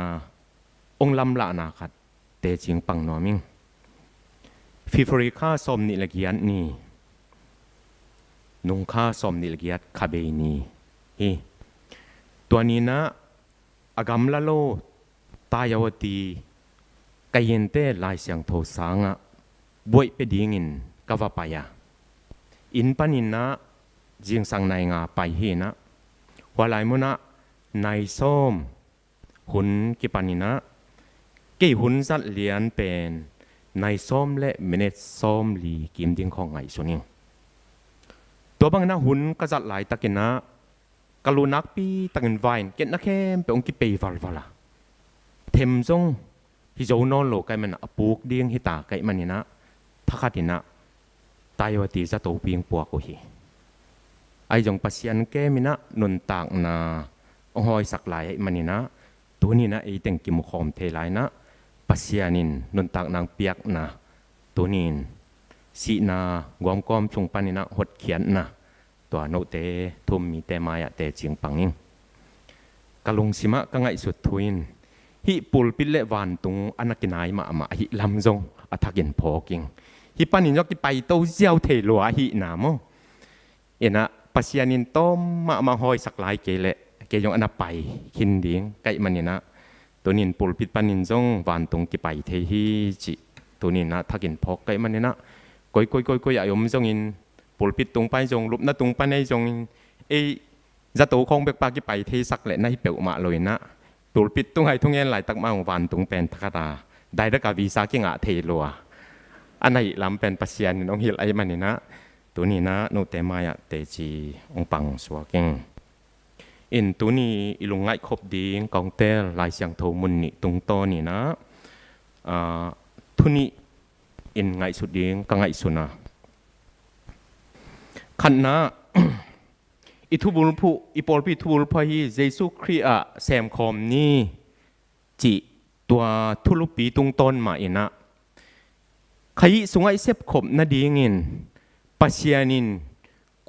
องลำละนาขัดเตจิงปังนอมิงฟิฟริค่าสมนิลกิยันนี่นุงค่าสมนิลกิยัดคาเบนีตัวนี้นะอากำละโลตายาวตีกายันเตลายเสียงโทสังะบวยไปดิ้งินกวาปายาอินปันินนะจิงสังในงาไปเฮนะว่าหลายมุนะในส้มหุนกิปันินะกี่หุนสัตเลียนเป็นในส้มและเมเนตส้มลีกิมดิ้งของไงส่วนนี้ตัวบางนะหุนก็จัดหลายตะกินนะกลูนักปีตะกินไวน์เก็ตนักเข้มเป็นองค์กิเปย์ฟัลละเทมจงฮิโจนอนโลกไก่มันอปูกดิ้งฮิตาไก่มันนี่นะทักขัดินะตายวตีจะโตเพียงปัวกุฮีไอจงปัสยันแกมินะนุนตากนาหอยสักหลายมันนี่นะตัวนี้นะเต็งกิมคอมเทลายนะปัสยันินนุนตากนางเปียกนะตัวนี้สีนากวมกอมชงปันนี่นะหดเขียนนะตัวโนเตทุมมีเตมายะเตจิงปังนิงกะลงสิมะก็ไงสุดทุยนฮิปุลปิเลวันตุงอนักกินายมาฮิลำจงอัฐกินพอกิงฮิปันินยกที่ไปโตเจียวเทลัวฮินามนะปัสยานินโตมาหอยสักหลายเกลเกยงอันไปคินดิ้งไก่มันนี่นะตัวนินปุลปิดปันินจงวันตุงที่ไปเทฮิจิตัวนี้นะทักกินพอไก่มันนี่นะก้อยอายมจงอินปุลปิดตุงไปจงลุบนะตุงไปในจงจะตัวคงเบกปากี่ไปเทสักแหละในเปียวมาเลยนะตุลปิดตุงให้ทุงเงินไหลตักมาวันตุงเป็นทักตาได้ดักวีซ่ากิงะเทลัวอันไหนลำเป็นปัสยานินองฮิลไอมันนี่นะตัวนี้นะโนเตมายะเตจีองปังสวากิงอินตัวนี้อิลุงไงครบดีกองเตลลายเสียงโทมุนนี่ตุงโตนี่นะทุนี้อินไงสุดดีก็ไงสุนะขันนะอิทุบุลผู้อิปอลพิทุบุลพฮีเยซูคริสต์แซมคอมนี่จิตัวทุลุปีตุงต้นมาอินะขยิสุงไอเซบขบนาดีเงินปัสยานิน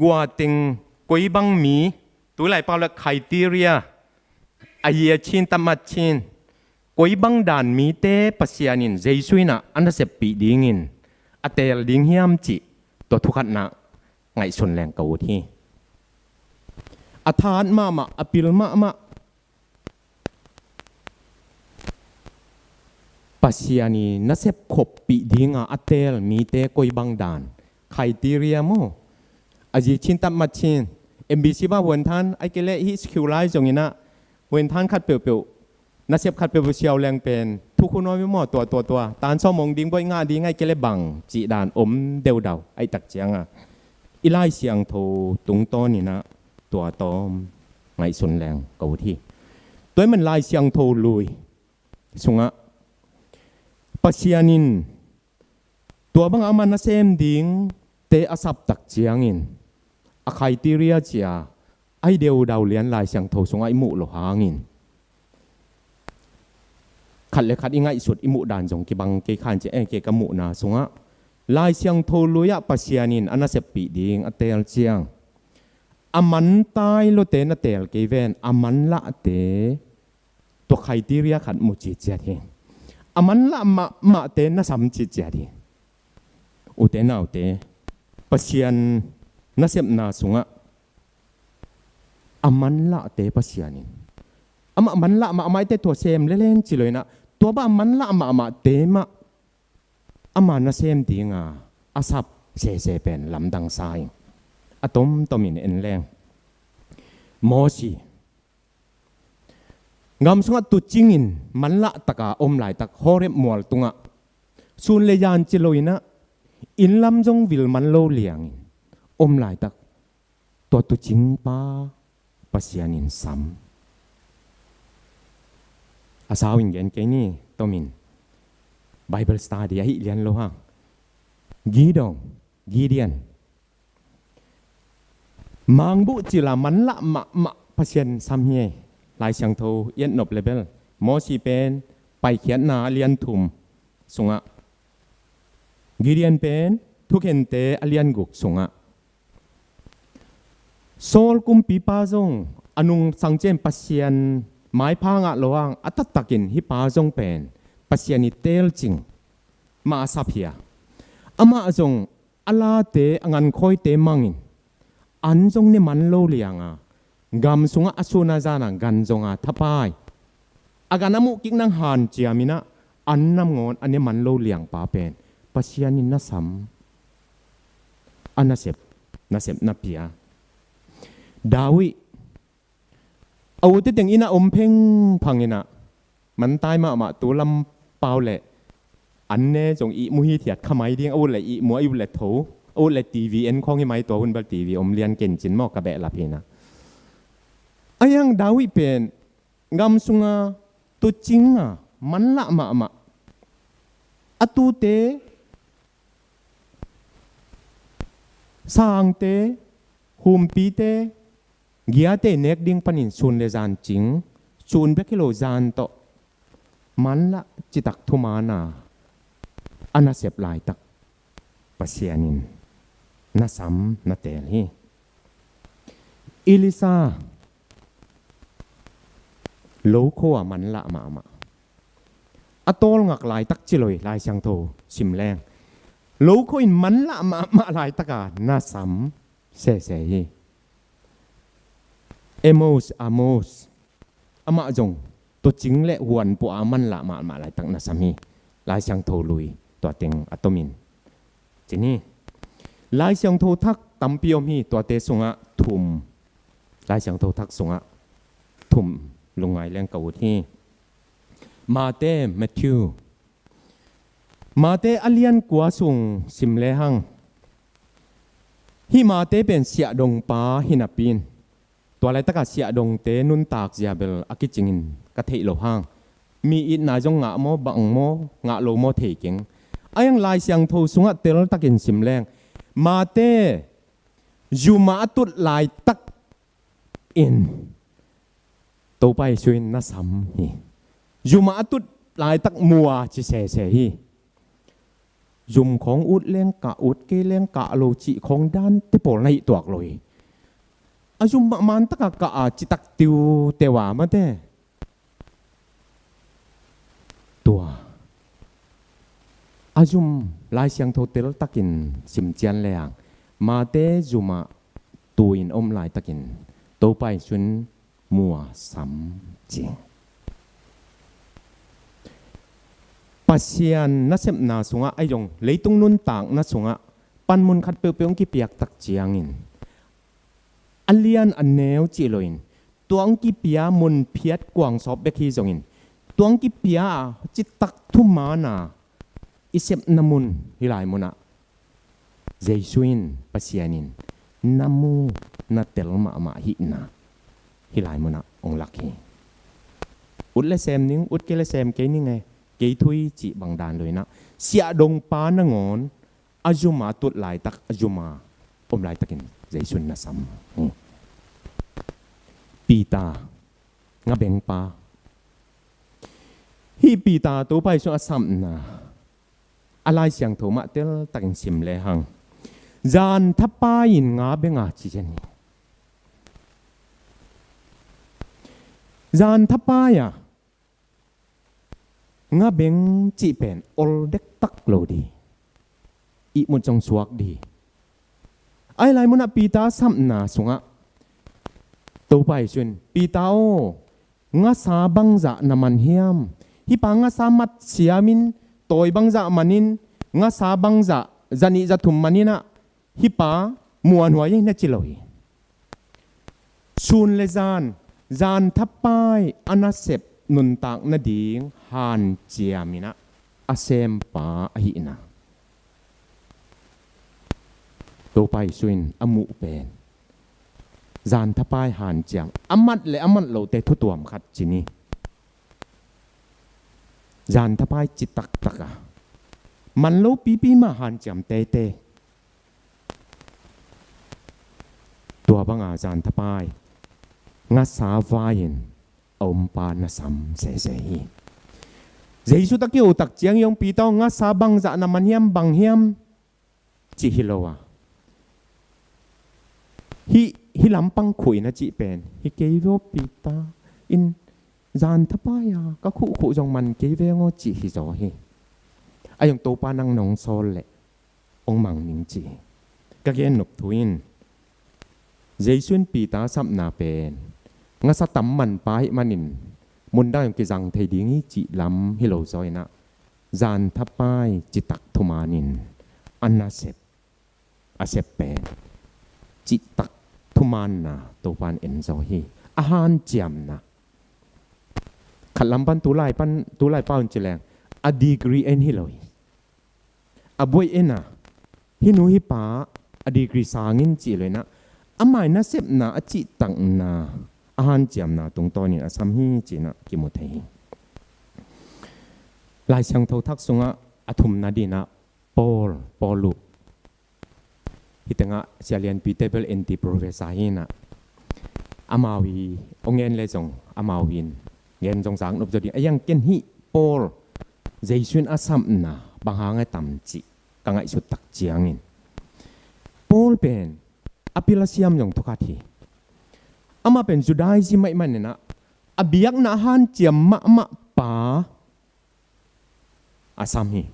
กัวติงกวยบังมีตัวไหลเปล่าละไคทีเรียอาเยชินตมัดชินกวยบังดานมีเตปัสยานินเจสุยนะอันนั้นเซบปีดีเงินอเตลดิงเฮียมจิตัวทุกขันนะไงส่วนแรงเกาที่อาทานมาอปิลมาปัสยานีนัเซบขบปีดีงาอเตลมีเตกอยบังดานไคทีเรียโมอาจิชินตัมมัดชินMBC ว่าวันท่านไอเกเลฮิสคิวไลจงยินะวันท่านคัดเปียวนัเซบคัดเปียวเชียวแรงเป็นทุ ผู้คุณน้อยไม่หมอตัวตานซ่อมงดิ้งบ่อยง่าดีง่ายเกลบังจีดานอมเดวดาวไอตักเจียงอ่ะอีไลเสียงโทตุงต้นนี่นะตัวตอมไงส่วนแรงเก่าที่ตัวมันลายเสียงโทลุยสุงะปัสยานินตัวบางอามันนะเซมดิ้งเตอสับตักเจียงอินอาใครตีเรียเจียไอเดียวดาวเลียนลายเสียงโทสุงะอิมุโลหางินขัดเลยขัดยังไงสุดอิมุดานจงกีบังเกขันเจเอเกกมุนาสุงะลายเสียงโทลุยะปัสยานินอันนั้นเสปีดิ้งอเตลเจียงอามันตายโลเตนเตลเกเวนอามันละเตตัวใครตีเรียขัดมุจิเจียทีอามันละมาเตนน่ะสามจิเจียทีอุเตนเอาเตปัสยานน่ะเสพนาสุงะอามันละเตปัสยานินอามันละมาไม่เตตัวเซมเล่นๆจิเลยนะตัวบ้ามันละมาเตมะอามันน่ะเซมดีงาอาซับเซเป็นลำดังสายอะตอมอินเอ็นแรงมอสีงามสุงะตุจิงินมันละตะกาอมไหลตักฮอเรมวลตุงะซูนเลยานจิโลยนะอินลำจงวิลมันโลเลียงอมไหลตักตัวตุจิงป้าปัสยานินซ้ำอาสาวิงเกนเกนี่ตอมินไบเบิลสตาดีไอเลียนโลฮะกีดองกีเดียนมังบุจิลามันละมาพัศยันซ้ำเฮลายเสียงโทเย็นนบเลเบลมอสีเป็นไปเขียนนาเลียนทุมสุงะกิเดียนเป็นทุกเห็นเตอเลียนกุกสุงะโซลกุมปีปาจงอนุงสังเจนพัศยันไม้พางะระวังอัตตะกินฮิปาจงเป็นพัศยันิเตลจิงมาสับเฮียอามาจงอลาเตงันคอยเตมังินอันจงนี่มันโลเลียงอ่ะกำสุงอาสุนาจานังกันจงอ่ะทับไปอาการน้ำมุกิกนังหันเจียมินะอันน้ำงอนอันนี้มันโลเลียงป่าเป็นปัศยานินนัสัมอันนัเสพนับเปียดาวิเอาที่แต่งอินะอมเพ่งพังอินะมันตายมาตัวลำเปล่าแหละอันเน่จงอีมุฮีเถียดขมายเดียงเอาแหละอีมัวอยู่แหละโถโอ้เลยทีวีเอ็นของยังไม่ตัวคุณบัลทีวีอมเลียนเก่งจินมอกกระเบะลับเองนะไอ้ยังดาวิเป็นงามสุงาตัวจริงอ่ะมันละมาอตูเตสางเตหุมปีเตเกียเตเนกดิ้งปนินซุนเลจานจริงซุนเบกิโลจานโตมันละจิตักทุมานาอันน่าเสียบลายตักปัสยานินน่าซ้ำน่าเตลฮีอิลิซาโลโคว่ามันละมาอตอลงักลายตักจิลอยลายเสียงโทชิมแรงโลโคอินมันละมาลายตักาน่าซ้ำเสฮีเอโมสอาโมสอามาจงตัวจริงและหวนปัวมันละมาลายตักน่าซ้ำฮีลายเสียงโทลุยตัวเต็งอัตมินจีนี่ลายเสียงโททักตั้มเปียวมีตัวเตสุงะทุมลายเสียงโททักสุงะทุมลงไงแรงเก่าที่มาเตแมทธิวมาเตอเลียนกัวสุงสิมเลหังฮิมาเตเป็นเสียดงป้าฮินาปินตัวอะไรตะกัดเสียดงเตนุนตากเสียเบลอากิจิงินกะเทโลหังมีอินนาจงงะโมบังโมงะโลโมเทกิงไอ้ยังลายเสียงโทสุงะเตลตะกินสิมแรงมาเตยูมาตุดลายตักอินตัวไปช่วยน่าซ้ำฮียูมาตุดลายตักมัวจิเสฮียุมของอุดเลี้ยงกะอุดเกเลี้ยงกะโลจิของด้านที่ปอในตัวเลยอายุมันตักกะจิตักติวเตวามาเตตัวอายุมลายเสียงโทเตลตักินสิมเจียนเลยมาเตจุมาตัวอินอมลายตักินตัวไปชวนมัวซ้ำจริงปัสยานนัสเซมนาสุงะไอยงเลยตุงนุนต่างนัสุงะปันมุนขัดเปียวๆกี่เปียกตักเจียงินอันเลียนอันแนวจีโลอินตัวอังกี่เปียมุนเพียดกวางซอบเบคีจงอิน tuang ki pia chitak thumana isep namun hilai muna Jesuin pasianin namu na telma ma hi na hilai muna ong laki ut le sem ning ut ke le sem ke ni nge ke thui chi bang dan loi na sia dong pa na ngon azuma tut lai tak azuma om lai takin Jesuin na sam pita nga beng pa hi pita to pai so asam na alai siang tho ma tel takin sim le hang zan thapa in nga benga chi chen zan thapa ya nga beng chi pen ol dek tak lo di i mun chong suak di ai lai mun a pita sam na sunga to pai sun pita o nga sa bang za naman hiam hi pa nga sa mat siamin toy bang za manin nga sa bang za zani za thum manina hi pa muan huai na chiloi sun le zan thapai anasep nun tak na ding han chiamina asem pa hi na to pai suin amu pen zan thapai han chiam amat le amat lo te thu tuam khat chini zan thapai chitak taka man lo pi ma han chiam teตัวบางอาจารย์ทบายงัดสาวายินอมปานะสัมเสเสฮีเจสุตะกิวตักเจียงยงปีตองงัดสาบังจะนามันเฮียมบังเฮียมจิฮิโลวะฮิลำปังขุยนะจิเป็นฮิเกยโวปีตาอินจานทบายก็คู่จงมันเกยเวงอจิฮิโซฮีอายังโตปานังนองโซเละองมังนิงจิก็เกนนบทวินJesuin pita sam na pen nga sa tamman pa hi manin munda yung kizang thei dingi chi lam hilo zoi na zan thapai chitak thumanin anasep asep pen chitak thuman na topan enzo hi ahan chiam na khalampan tulai paun chileng a degree en hiloi aboi ena hinu hi pa a degree sangin chi le na amai na sep na achi tang na ahan chiam na tung to ni asam hi chi na ki mu thei lai sang tho thak sunga athum na di na polu hitanga chalian pi table anti professor hi na amawi ongen le jong amawin ngen jong sang nop jodi ayang ken hi pol Jesuin asam na banghanga tam chi kangai su tak chiangin pol pen apila siam yong thukati ama pen judai si mai man na abiyak na han chiam ma pa asam hi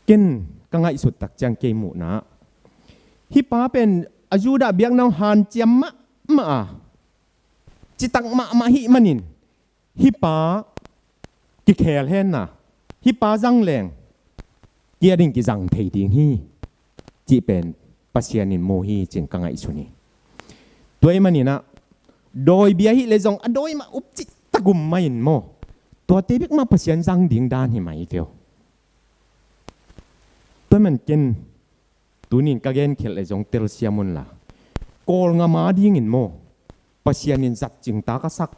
ken kangai sut tak chang ke mu na hi pa pen ajuda biyak na han chiam ma chitak ma hi manin hi pa ki khel hen na hi pa jang leng kia ding ki jang thei ding hi chi pen pasianin mohi ching kangai suni toy manina doi bia hi lezong adoi ma upchi tagum main mo to tebik ma pasian jang ding dan hi mai feo toy man ken tunin kagen khel lezong tel siamun la kol nga ma ding in mo pasianin zat ching ta ka sak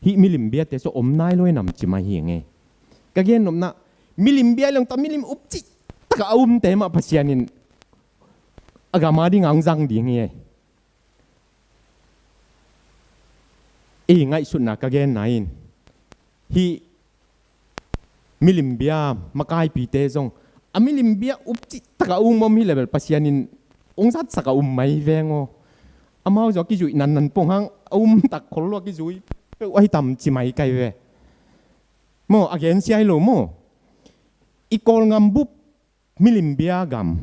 hi milim bia te so om nai loi nam chi ma hi nge kagen nom na milim bia long ta milim upchi taka te ma pasianin agama di ngang jang di nge ngai sunna ka gen nain hi milimbia makai pi te jong amilimbia upchi taka mom hi level pasianin ongsat saka mai vengo amau jo ki jui nan pong hang tak kholo ki jui pe wai tam chi mai kai ve mo again si ai lo mo ikol ngam bup milimbia gam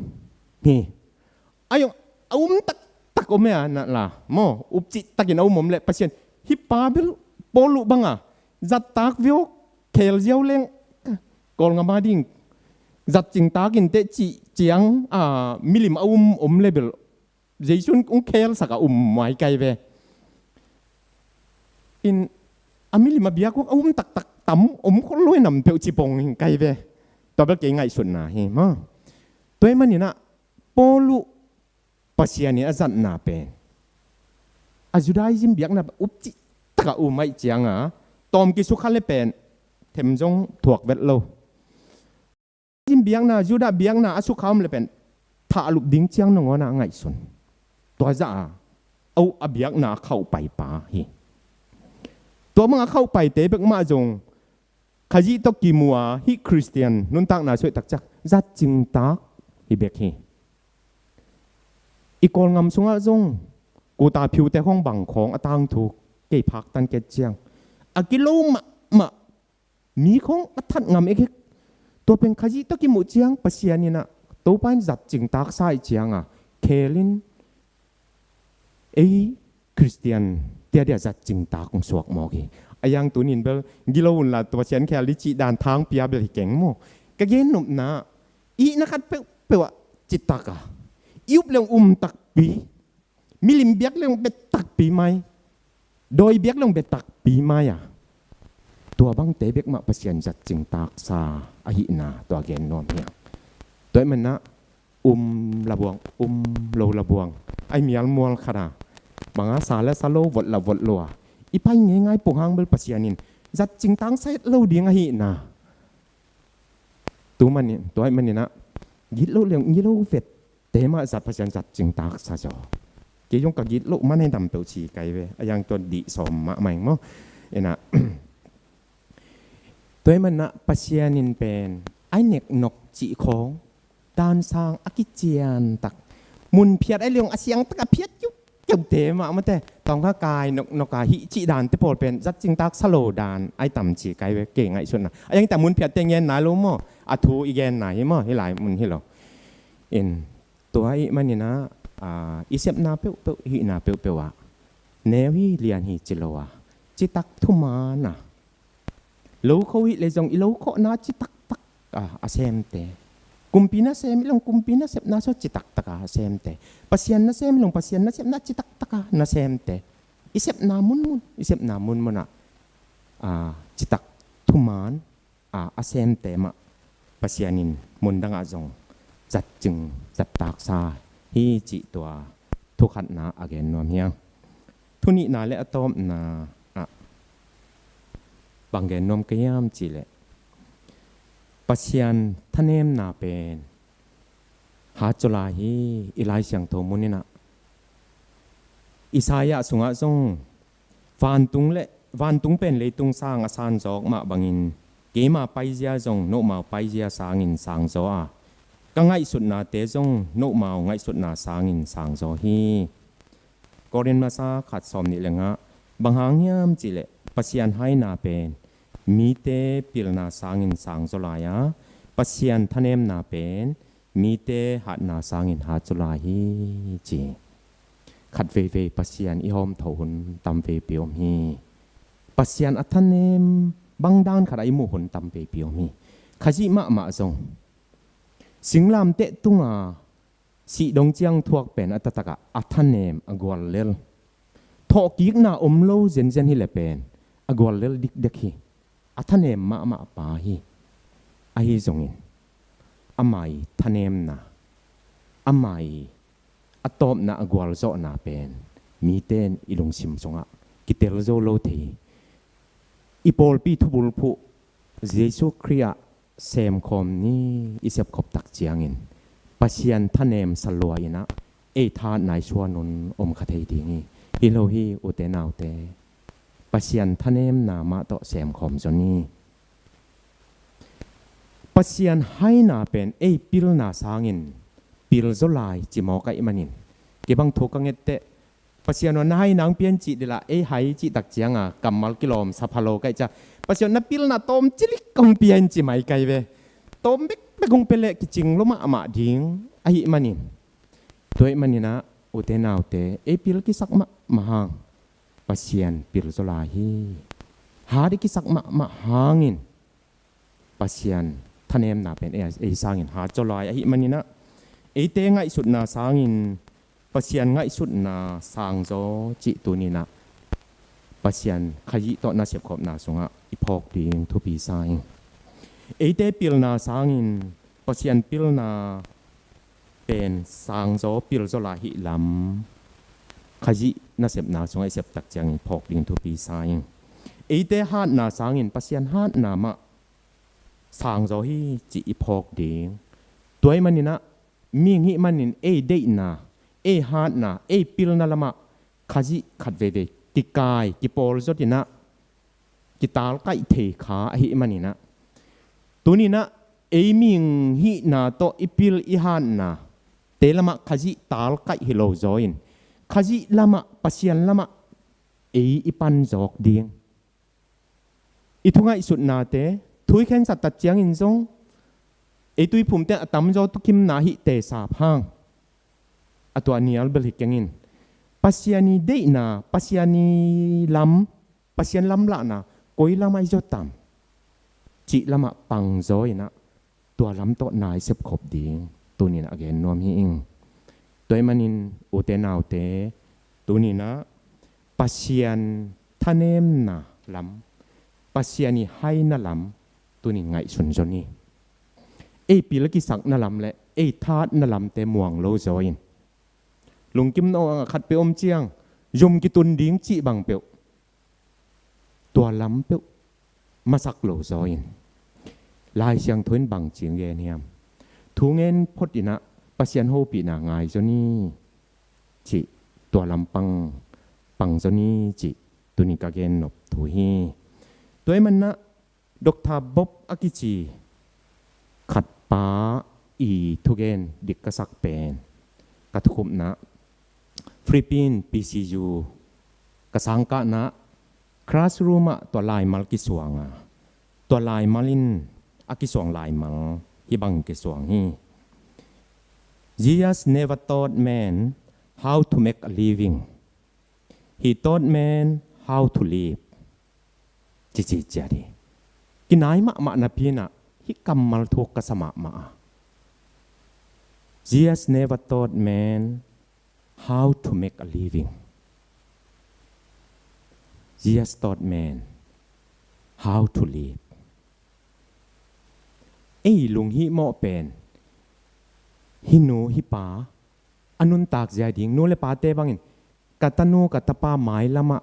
hi ayong tak omea na la mo upchi takin mom le pasien hi pabil polu banga zat tak vio khel jiao leng kol ngama ding zat ching takin te chi chiang milim om level Jesuin ung khel saka mai kai ve in มิลิมาเบียกว่าตักต่ำคนรวยนำเปียวจีปงไกลเวตัวเบลเก่งไงสุดนะเห็นมั้ยตัวมันนี่นะปอลุปัสยานี่อาจารย์นาเป็นอาจุดายจิมเบียกนะอุบจิตะไม่เจียงตอมกิสุขันเลยเป็นเทมจงถวกเวทโลจิมเบียกนะจุดาเบียกนะอาสุขามเลยเป็นถ้าลุบดิ้งเจียงนงนะไงสุนตัวจะเอาอเบียกนะเข้าไปป่าเฮตัวมึงเข้าไปเตะเบกมาจงขยี้ตกิมัวฮิคริสเตียนนุ่นตักนาช่วยตักจักจัดจิงตักฮิเบกเฮอีกคนงำสงอาจงกูตาผิวแต่ห้องบังของอตังถูกเกี่ยพักตันเกจียงอากิโลมามีของอทัดงำเอกตัวเป็นขยี้ตกิมุเจียงปัสยานี่นะตัวไปจัดจิงตักใส่เจียงเคลินคริสเตียนเดียจัดจิงตาของสวกหมอกอายังตัวนินเบลกิโลวุ่นละตัวเชียนแค่ลิจิดานทางเปียเบลเก่งโมกะเย็นหนุ่มนะอีนะครับเปว่าจิตตากะยุบเรื่องตักปีมิลิมเบียกเรื่องเบ็ดตักปีไหมโดยเบียกเรื่องเบ็ดตักปีไหมตัวบังเตเบียกมาเชียนจัดจิงตากซาอหินาตัวเกนนวมเฮียตัวมันนะระบวงโลระบวงไอเมียลมัวขนาบางอาสาและสโลวดละวดลัวอีไปง่ายๆปุ่งหางเบลปัสยานินจัดจิงตังใส่เล่าดีงหินาตัวมันนี่ตัวมันนี่นะยิดโลเลี้ยงยิดโลเวทเตมาจัดปัสยานจัดจิงตักซาจอเกี่ยงกับยิดโลมันให้ดำเปลชีไกเวยังตัวดีสมมาใหม่มั้งเอ็นะตัวมันนะปัสยานินเป็นไอเน็กนกจีของดานสร้างอากิเจียนตักมุนเพียดไอเลี้ยงอาเซียงตักเพียดยุบเกี่ยวเตะมาเมื่อแต่ต้องข้ากายนกกาหิจิดานที่โปรดเป็นจัดจิงตักสโลดานไอต่ำจีไกเวเก่งไอส่วนน่ะยังแต่มุนเพียดเตียงเย็นไหนรู้มั้งอัฐูอีเย็นไหนมั้งให้หลายมุนให้เราเอ็นตัวไอมันนี่นะอิเซปนาเปลหินาเปลวะเนวิเลียนหิจิโลวะจิตักทุมานะลูกเขาวิเลยจงอีลูกเขานาจิตักอาเซมเตkumpina sem ilong kumpina sep na so citak taka sem te pasien na sem ilong pasien na sep na citak taka na sem te isep namun mo na citak tuman asem te ma pasienin mundang azong zat jeng zat tak sa hi ci tua tukhat na again nom hiang thuni na le atom na banggen nom kayam ci leปัสยันท่านเอ็มนาเป็นหาจุลาฮีอิไลเสียงโทมุนินะอิสายะสุงะซงวันตุงเป็นเลยตุงสร้างอาสานจอกมาบังอินเกมาไปเจียจงโนมาไปเจียสางินสางจอก็ง่ายสุดนาเตจงโนมาง่ายสุดนาสางินสางจอฮีก็เรียนมาซาขัดสอมนี่แหละงะบางหางยามจิเลปัสยันให้นาเป็นมีเตปิลนาสางินสางจุลายปัสยันท่านเอ็มนาเป็นมีเตหัดนาสางินหาจุลาฮีจีขัดเวปัสยันอิหอมทหุนตำเวเปียวมีปัสยันอัท่านเอ็มบางด้านขัดไอหมู่หุนตำเวเปียวมีขจิมาจงสิงลามเตตุงสีดงเจียงทวกเป็นอัตตะกะอัท่านเอ็มอกวลเลลทอกิกนาอมโลเจนฮิเลเป็นอกวลเลลดิกเด็กฮีอัท่านเอ็มมาปาฮีไอฮีจงอินอามัยท่านเอ็มนะอามัยอัตอบนะอกวลโซนาเป็นมีเต้นอิลงซิมจงะกิเตลโซโลทีอีโปลปีทุบุลพุเยซูคริสต์เซมคอมนี่อิเซบขบตักเจียงอินปัสยันท่านเอ็มสลวยนะทานนายชวนนอมคาเทดีนี่ฮิโลฮีอุเตนาวเตปัสยันท่านเอ็มนามาโตเซมคอมจนี่ปัสยันให้นาเป็นปิลนาสางินปิลโซไลจิมอกไอมันินเก็บังทุกังเอเตปัสยันวันให้นางเปียนจิเดละให้จิตักเจียงกัมมัลกิโลมสัพพโลไกจะปัสยันนับปิลนาตอมจิลิกงเปียนจิไม่ไกเวตอมเบกงเปเลกิจิงลมาดิ้งไอมันินตัวมันินะอุเตนาวเตปิลกิสักมาหังปัสยันปิลโซไลฮีหาดิกิสักมาหังอินปัสยันท่านเอ็มนาเป็นสางินหาโจลอยมันนี่นะเตง่ายสุดนาสางินปัสยันง่ายสุดนาสางโจจิตุนี่นะ ปัสยันขยิโตนาเสียบขอบนาสงะอีพอกดิงทุปีสายเอเตปิลนาสางินปัสยันปิลนาเป็นสางโซปิลโซลาหิลำขยินาเสียบนาสงะเสียบตักจังพอกดิงทุปีสายเอเตฮาดนาสางินปัสยันฮาดนามะสางโซฮิจิอีพอกดิงตัวมันนี่นะมีงิมันนินเอเดนาเอฮาดนาเอปิลนาละมะขยิขัดเวเวกิกายกิปอลจดินะกิตาลไกเทขาหิมันนี่นะตัวนี้นะเอมิงหินาโตอิปิลอิฮานนาเตละมะขจิตาลไกฮิโลจอยนขจิละมะปัสยันละมะเออิปันจอกเดียงอิทุงไอสุดนาเตทุยแค่สัตตัดเจียงอินซงเอตุยภูมิเตอตัมจอตุกิมนาหิเตสาพังอตัวนี้อัลเบลิกยังอินปัสยานีเดนาปัสยานีลำปัสยันลำละนะโกยละไม่จดตามจิละมาปังโจยนะตัวลำโตนายเสพขบดีตัวนี้นะเกนนวมหิงตัวมันนินอุเตนาวเตตัวนี้นะปัสยันทะเนมนะลำปัสยานีให้นะลำตัวนี้ไงสุนจนี่เอปีละกิสักนะลำและเอธาตุนะลำเตม่วงโลโจยนลุงกิมโนขัดเปียมเจียงยมกิตุนดิ้งจีบังเปียวตัวล้ำเปียวมาสักโลซอยลายเชียงทวนบังเจียงเยเนียมทูเงินพดินะปัสยันโฮปีนางายจนี่จีตัวล้ำปังจนี่จีตุนิกาเกนนบทูฮีตัวมันนะดอกทาบบอากิจีขัดป้าอีทุเกนดิกกษักเป็นกระทุบนะฟิลิปปินส์ PCU กสังกะนะคลาสรูมะตัวลายมัลกิสวงตัวลายมัลินอากิสวงลายมังฮิบังกิสวงฮี Jesus never taught man how to make a living he taught man how to live จิจิจารีกินายมะมะนะพีนะฮิกัมมัลทุกกสมะมะ Jesus never taught man how to make a living. Jesus taught man how to live. เอ้ลุงฮิโมเป็นฮินูฮิปาอนุนตากใจดิ่งนูเลปาเตบังอินกัตนูกัตปาหมายละมะ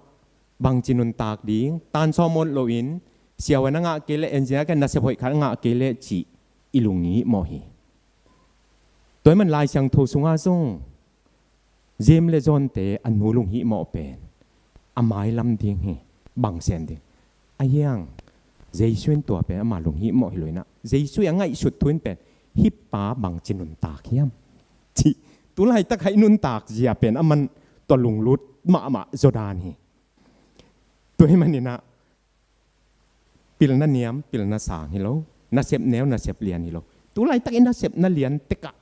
บังจินุนตากดิ่งตานซอมดโลอินเสียวนังะเกเลเอ็นเจกันนัสเปอยขันงะเกเลจีอิลุงฮิโมฮีตัวมันลายเชียงทูสุงอาซงเจมเลจอนเตอนุลุงหิโมเป็นอาไม้ลำดิ่งฮีบังเซนดิ่งอายังเจสุนตัวเป็นอามาลุงหิโมฮิเลยนะเจสุยังไงสุดทุนเป็นฮิปปาบังจินุนตากยามจีตัวไรตะไคนุนตากเจียเป็นอามันตัวลุงลุดมาโจดานฮีตัวให้มันนี่นะปิลนาเนียมปิลนาสางฮิโลนาเซบแนวนาเซบเลียนฮิโลตัวไรตะกินนาเซบนาเลียนเตกะ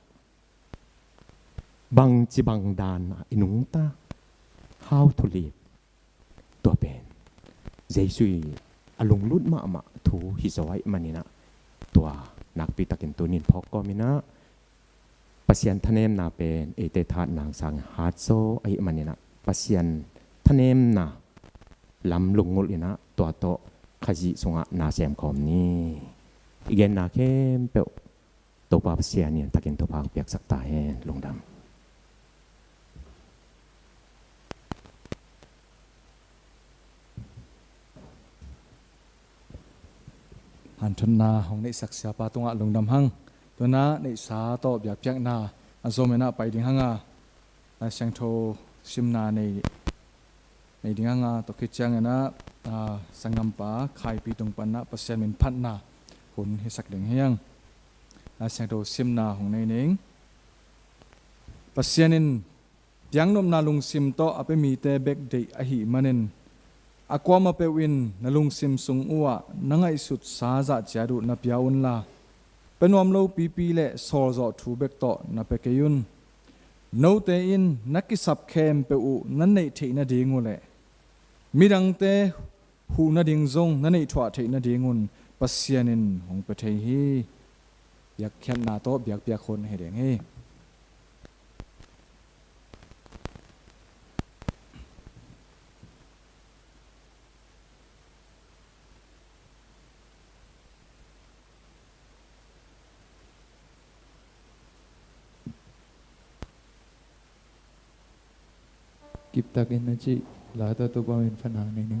บังจิบังดานอินุงตา how to live ตัวเป็นเจสุยอารมณ์รุดมาทูฮิสไวมันนี่นะตัวนักปีตะกินตัวนินพอกก็มีนะปัสยันทะเนมนาเป็นเอเตธาตุนางสังฮาร์โซไอมันนี่นะปัสยันทะเนมนาลำลงงุลนะตัวโตขจิสงะนาเสียมคอมนี่อีกอย่างนาเข้มเปลตัวปัสยันเนี่ยตะกินตัวพางเปียกสักตาแห้ลงดำหันทุนนาของในศักดิ์ศรีปาตงะลงดำหังตัวน้าในสาโตแบบยักษ์นาอันโซเมนะไปดิ้งหังในเสียงโทซิมนาในดิ้งหังตัวคิดจังนะสังกัมปะขายปีตรงปันนะปัสยันมินพันนาหุ่นให้สักดึงเฮียงในเสียงโทซิมนาของในเองปัสยันินยังนมนาลุงซิมโตอไปมีเตเบกเดอหิมันินอากวามาเปวินนลุงซิมซุงอัวนังไอสุดสาจะจารุนับยาอุนลาเป็นวามโลปีเล่โซลจอทูเบกโตนับเปกยุนโนเตอินนักกิสับเคมเปอุนันในเทนดีงูเล่มีดังเตหูนดิงซงนันในถวเทนดีงูนปัสยานินของประเทศฮีอยากแค่นาโตอยากเปียคนให้เด้งฮี kịp takin na chi la ta to pa min phanang nei nu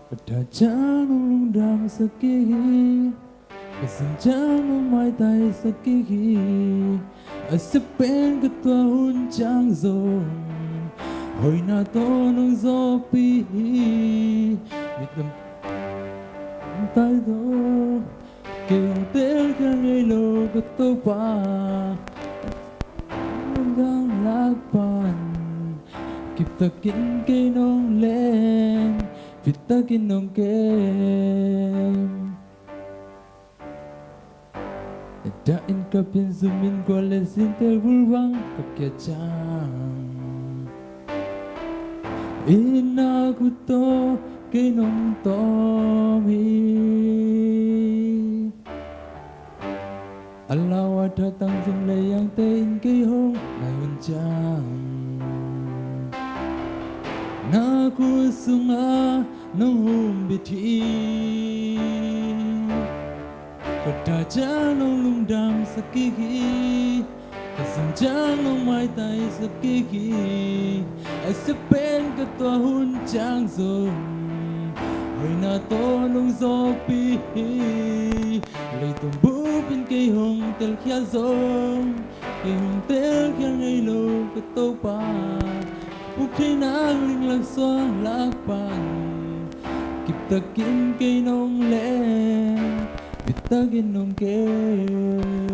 Pada jangan lundam sakit, kesan jangan mai tai sakit. Asepen ketua huncang zong, hoi na tonong zopi. Mitam tai do, keng tel kang elo ketopa. Hanggang lakpan, kita kin kenong len. Kita kinong kem Dain kapin zumin kwa lesin te vulwang kapya chang Ina kuto kinong tomi Alawa datang jumle yang tein kihong Nayun chang Naku sunga nung biti Pada janong lundam sakiki Kasang janong mai tai sakiki Asepen ketua huncang zong Hoi na tonong zopi Lay tumbu pin kay hong tel kya zong Kay hong tel kya ngay lo katopa Bukay nang linglang soang lakpan Kita kin kay nong len Kita kin nong ken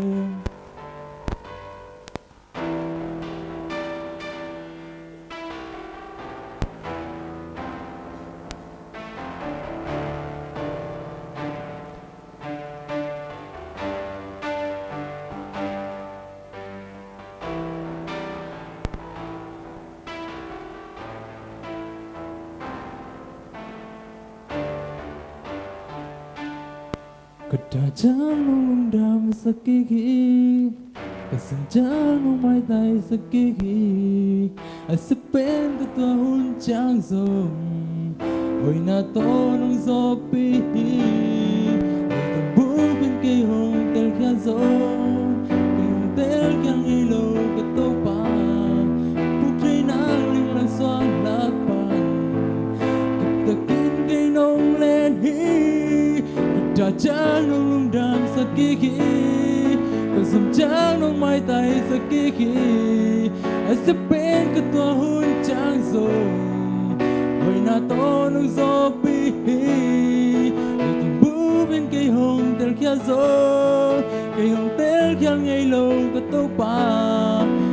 Kada janong lundam sakiki Kasang janong mai tai sakiki Asepen ketua huncang zong Hoi na tonong zopi Itong bubin kay hong tel kya zong Kay hong tel kyang ilo katopa Putray na linglang soang lakpan Kita kin kay nong lenhi Dah janong lundam sakiki Kasam janong mai tai sakiki Asepen ketua huncang zong Hoi na tonong zopi Itong bubin kay hong tel kya zong Kay hong tel kya ngay lo katopa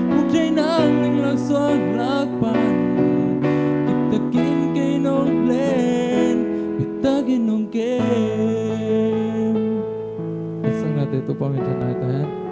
Bukay nang linglang soang lakpan Kita kin kay nong len Kita kin nong ken Itu pamitan na tayo.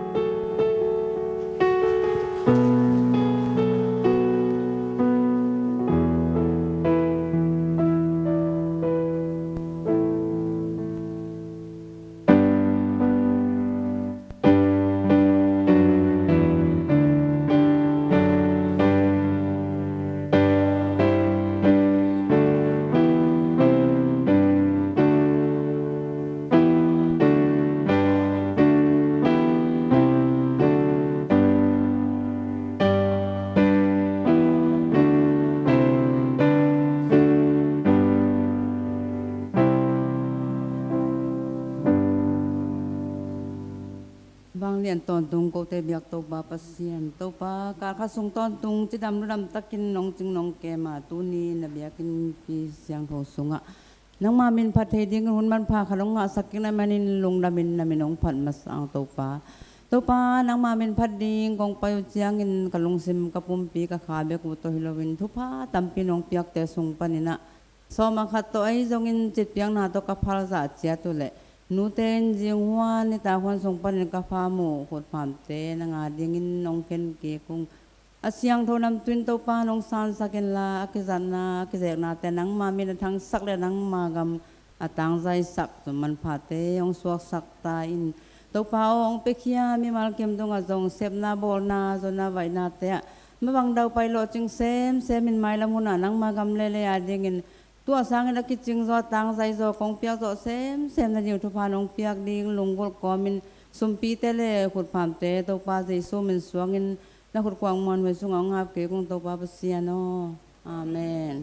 Bang lian ton tung ko te biak to ba pasien to pa kar kha sung ton tung chi dam ram takin nong ching nong ke ma tu ni na biakin pi siang tho sunga nang ma min phat he ding hun man pha khalong nga sakin na manin lung namin namin ong phat mas ang to pa nang ma min phat ding kong pa yu chiang in kalung sim kapum pi ka khabe ko to hilowin thu pa tampi nong piak te sung panina so ma khat to ai jong in chit piang na to ka phal za chia tu le nu ten jing hua ni ta hwan song pan ka pha mu khot pham te na nga ding in nong ken ke kung asyang tho nam twin to pa nong san saken la akizan na akizek na te nang ma min thang sak le nang ma gam อาตังใจสักตุมันผาเตองสวกสักตาอินตัวเปาองเปคียมีมาลเกมตรงอาจงเซบนาโบนาจนาไวนาเตะไม่บังดาวไปโลจิงเซมมินไม่ละมุนานังมากำเลยอาเดงินตัวสังเกตกิจิงจอตังใจจอของเปียกจอเซมนั่นอยู่ทุพานองเปียกดิงลงกอลกอมินสมปีเตเลขุดผามเตตัวปาใจสู้มินสวงินนักขุดกวางมันไว้สุงเอางาบเกกงตัวปาเปเซียโนอาเมน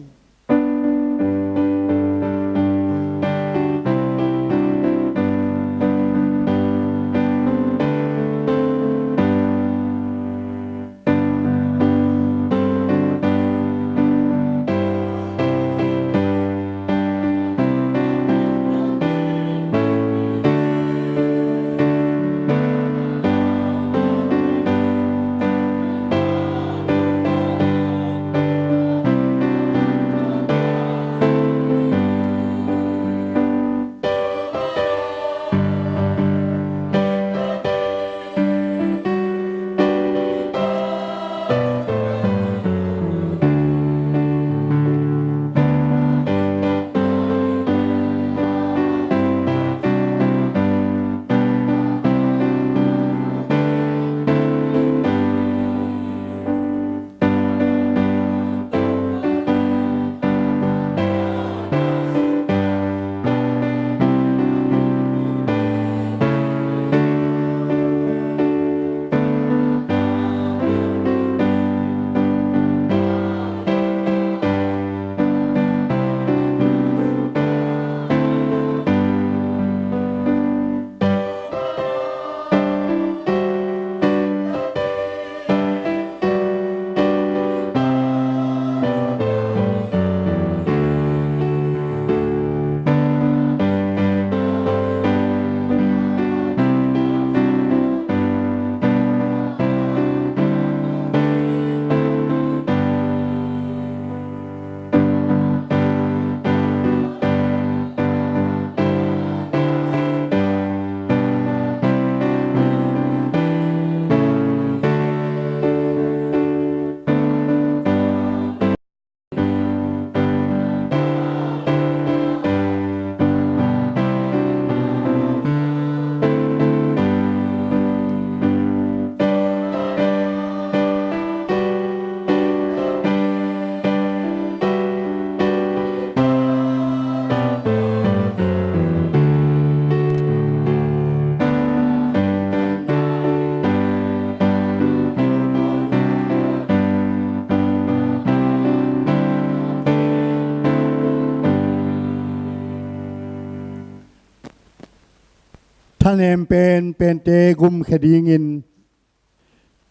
ท่านเอ็มเป็นเตกุมขดีงิน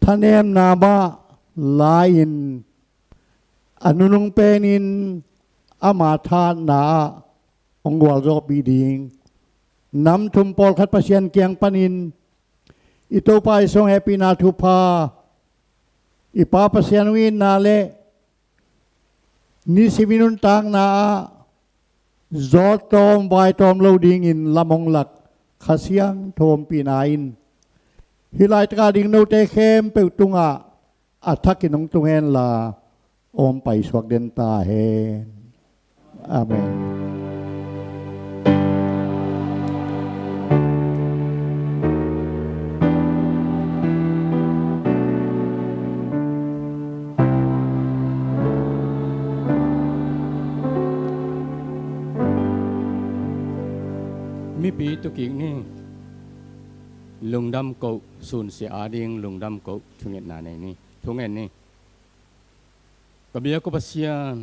ท่านเอ็มนาบะลายินอนุนุงเป็นินอามาทานนาองวลโรบีดิงนำทุมปอลขัดประเชียนเกียงปนินอิโตไปทรงแฮปีนาทุพาอิปาประเชียนวินนาเลนิสิมินุนตังนาจอดตอมไวตอมโลดิงอินลำมงหลักขเสียงโทมปีนาอินฮิไลตกาดิงโนเตเข้มเปตุงะอัทักกินงตุงเฮนลาอมไปสวกเดนตาเฮนอาเมนมีปีตุกิกนี่ลุงดำเกาสูญเสียอาดิงลุงดำเกาทุงเงินนาในนี่ทุงเงินนี่กบียก็ปัสยาน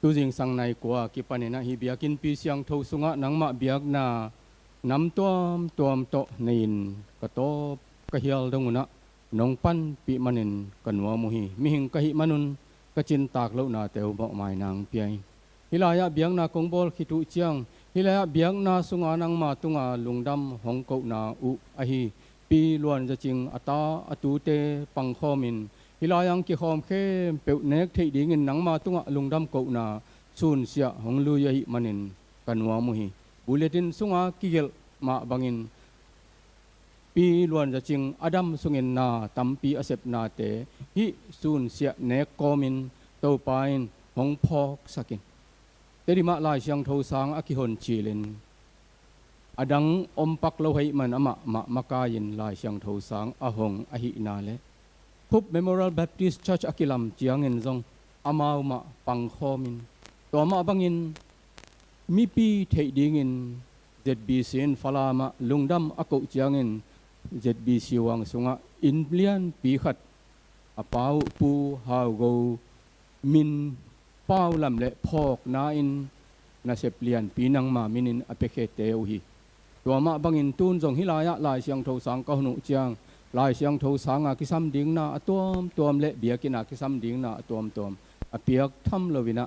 ตุจิงสังในกว่ากิปันนะฮิบียกินปีเสียงทูสุงะนังมาเบียกนานำตัวมโตนินกะโตกะเฮียลดงนะนองปันปีมันินกันวามุฮีมิหิงกะหิมันุนกะจินตากเลานาเตวบอกไม้นางเปียฮิลายะเบียงนากงบอลขิตุเจียงฮิลายะเบียงนาสุงานังมาตุงาลุงดำหงเกานาอุอหิปีล้วนจะจิงอัตาอตูเตปังคอมินฮิลายังกิคอมเข้มเปวเนกเทดิงินนังมาตุงะลุงดำเกานาสูนเสียหงลุยหิมันินกันวามุฮีบุเลตินสุงากิเกลมาบังินปีล้วนจะจิงอดัมสุงินนาตัมปีอเสพนาเตฮิสูนเสียเนกกอมินเตาปายหงพอกสักิน tê đi mạ lại xiang thâu sáng aki hồn chỉ lên adang ompak lo hay man ama makayin lai siang tho sang ahong ahi na le Phup Memorial Baptist Church akilam chiangin zong amau ma pangkhomin to ma bangin mi pi thei dingin ZBC in falama lungdam ako chiangin ZBC wang sunga inblian pi khat apau pu hau go min pau lam le phok na in na seplian pinang ma minin apekhe teu hiตัวมาบังอินตูนจงฮิลายะลายเสียงโทสังก็หนุเจียงลายเสียงโทสังอากิซัมดิงนาตัวมเละเบียกินากิซัมดิงนาตัวมอเปียกทำลวินะ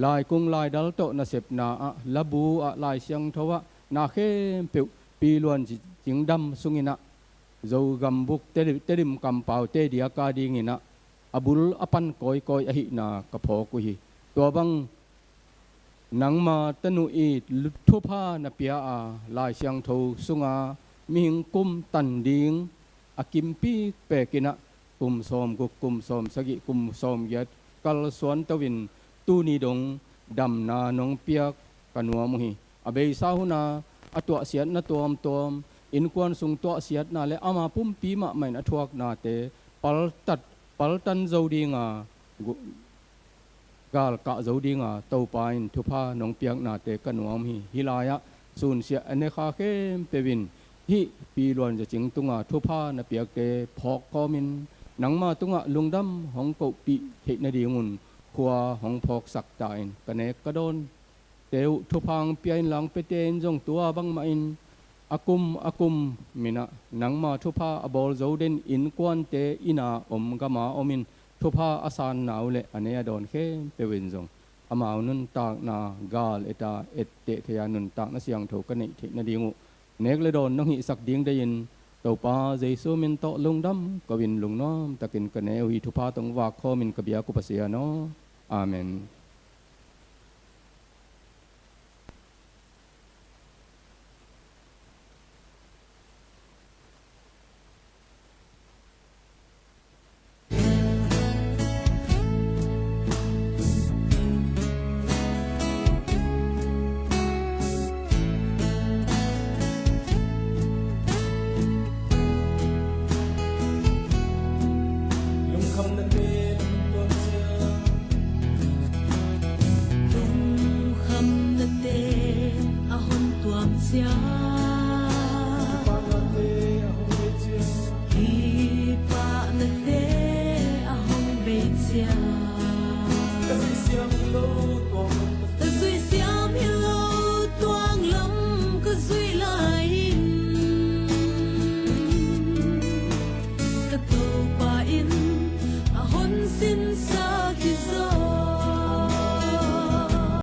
ลายกุงลายดัลโตนาเสพนาละบูลายเสียงโทวะนาเข้มเปียวปีลวนจิงดำสุงินะโจกำบุกเตดิมกำเป่าเตเดียกาดิงินะอบุลอปันกอยอหินากระพอกุยตัวบังนังมาตนุอีลุทุพานาเปียลายเสียงโทสุงามิงกุมตันดิงอากิมปีเปกินะกุมสอมกุมสอมสกิกุมสอมยัดกัลสวนตวินตูนีดงดำนานงเปียกกันัวมุฮีอเบยสาหุนาอตัวเสียดนาตัวมอินควนสุงตัวเสียดนาเลอามาปุ่มปีมาไม่นทวกนาเตปัลตันโจดีงากาลกะโจดีงาเตาปายทุพานงเปียกนาเตกันัวมุฮีฮิลายะสูญเสียอเนคาเข้มเปวินฮิปีลวนจะจิงตุงาทุพานาเปียกเตพอกกอมินนังมาตุงะลุงดำของเกาปีเทนาดีงุนขัวของพอกสักตายกันเนกระโดนเตวทุพังเปียนหลังเปเตนจงตัวบังมาอินอากุมมินะนังมาทุพาอบอลโจเดนอินกวนเตอินาอมกามาอมินทุพาอาสานนาวเลอันเนียโดนเข้มเปวินจงอามานุนตากนากาลเอตาเอตเตทยานุนตากนาเสียงถูกกันเนเทนาดีงุเนกเลยโดนน้องหิสักดิ้งได้ยินตัวป้าเจสูมินโตลุงดำกวินลุงน้อมตะกินกันเนวิทุพาตงวากข้อมินกบียกุปเสียโนอาเมนHãy subscribe cho kênh Ghiền Mì Gõ để không bỏ lỡ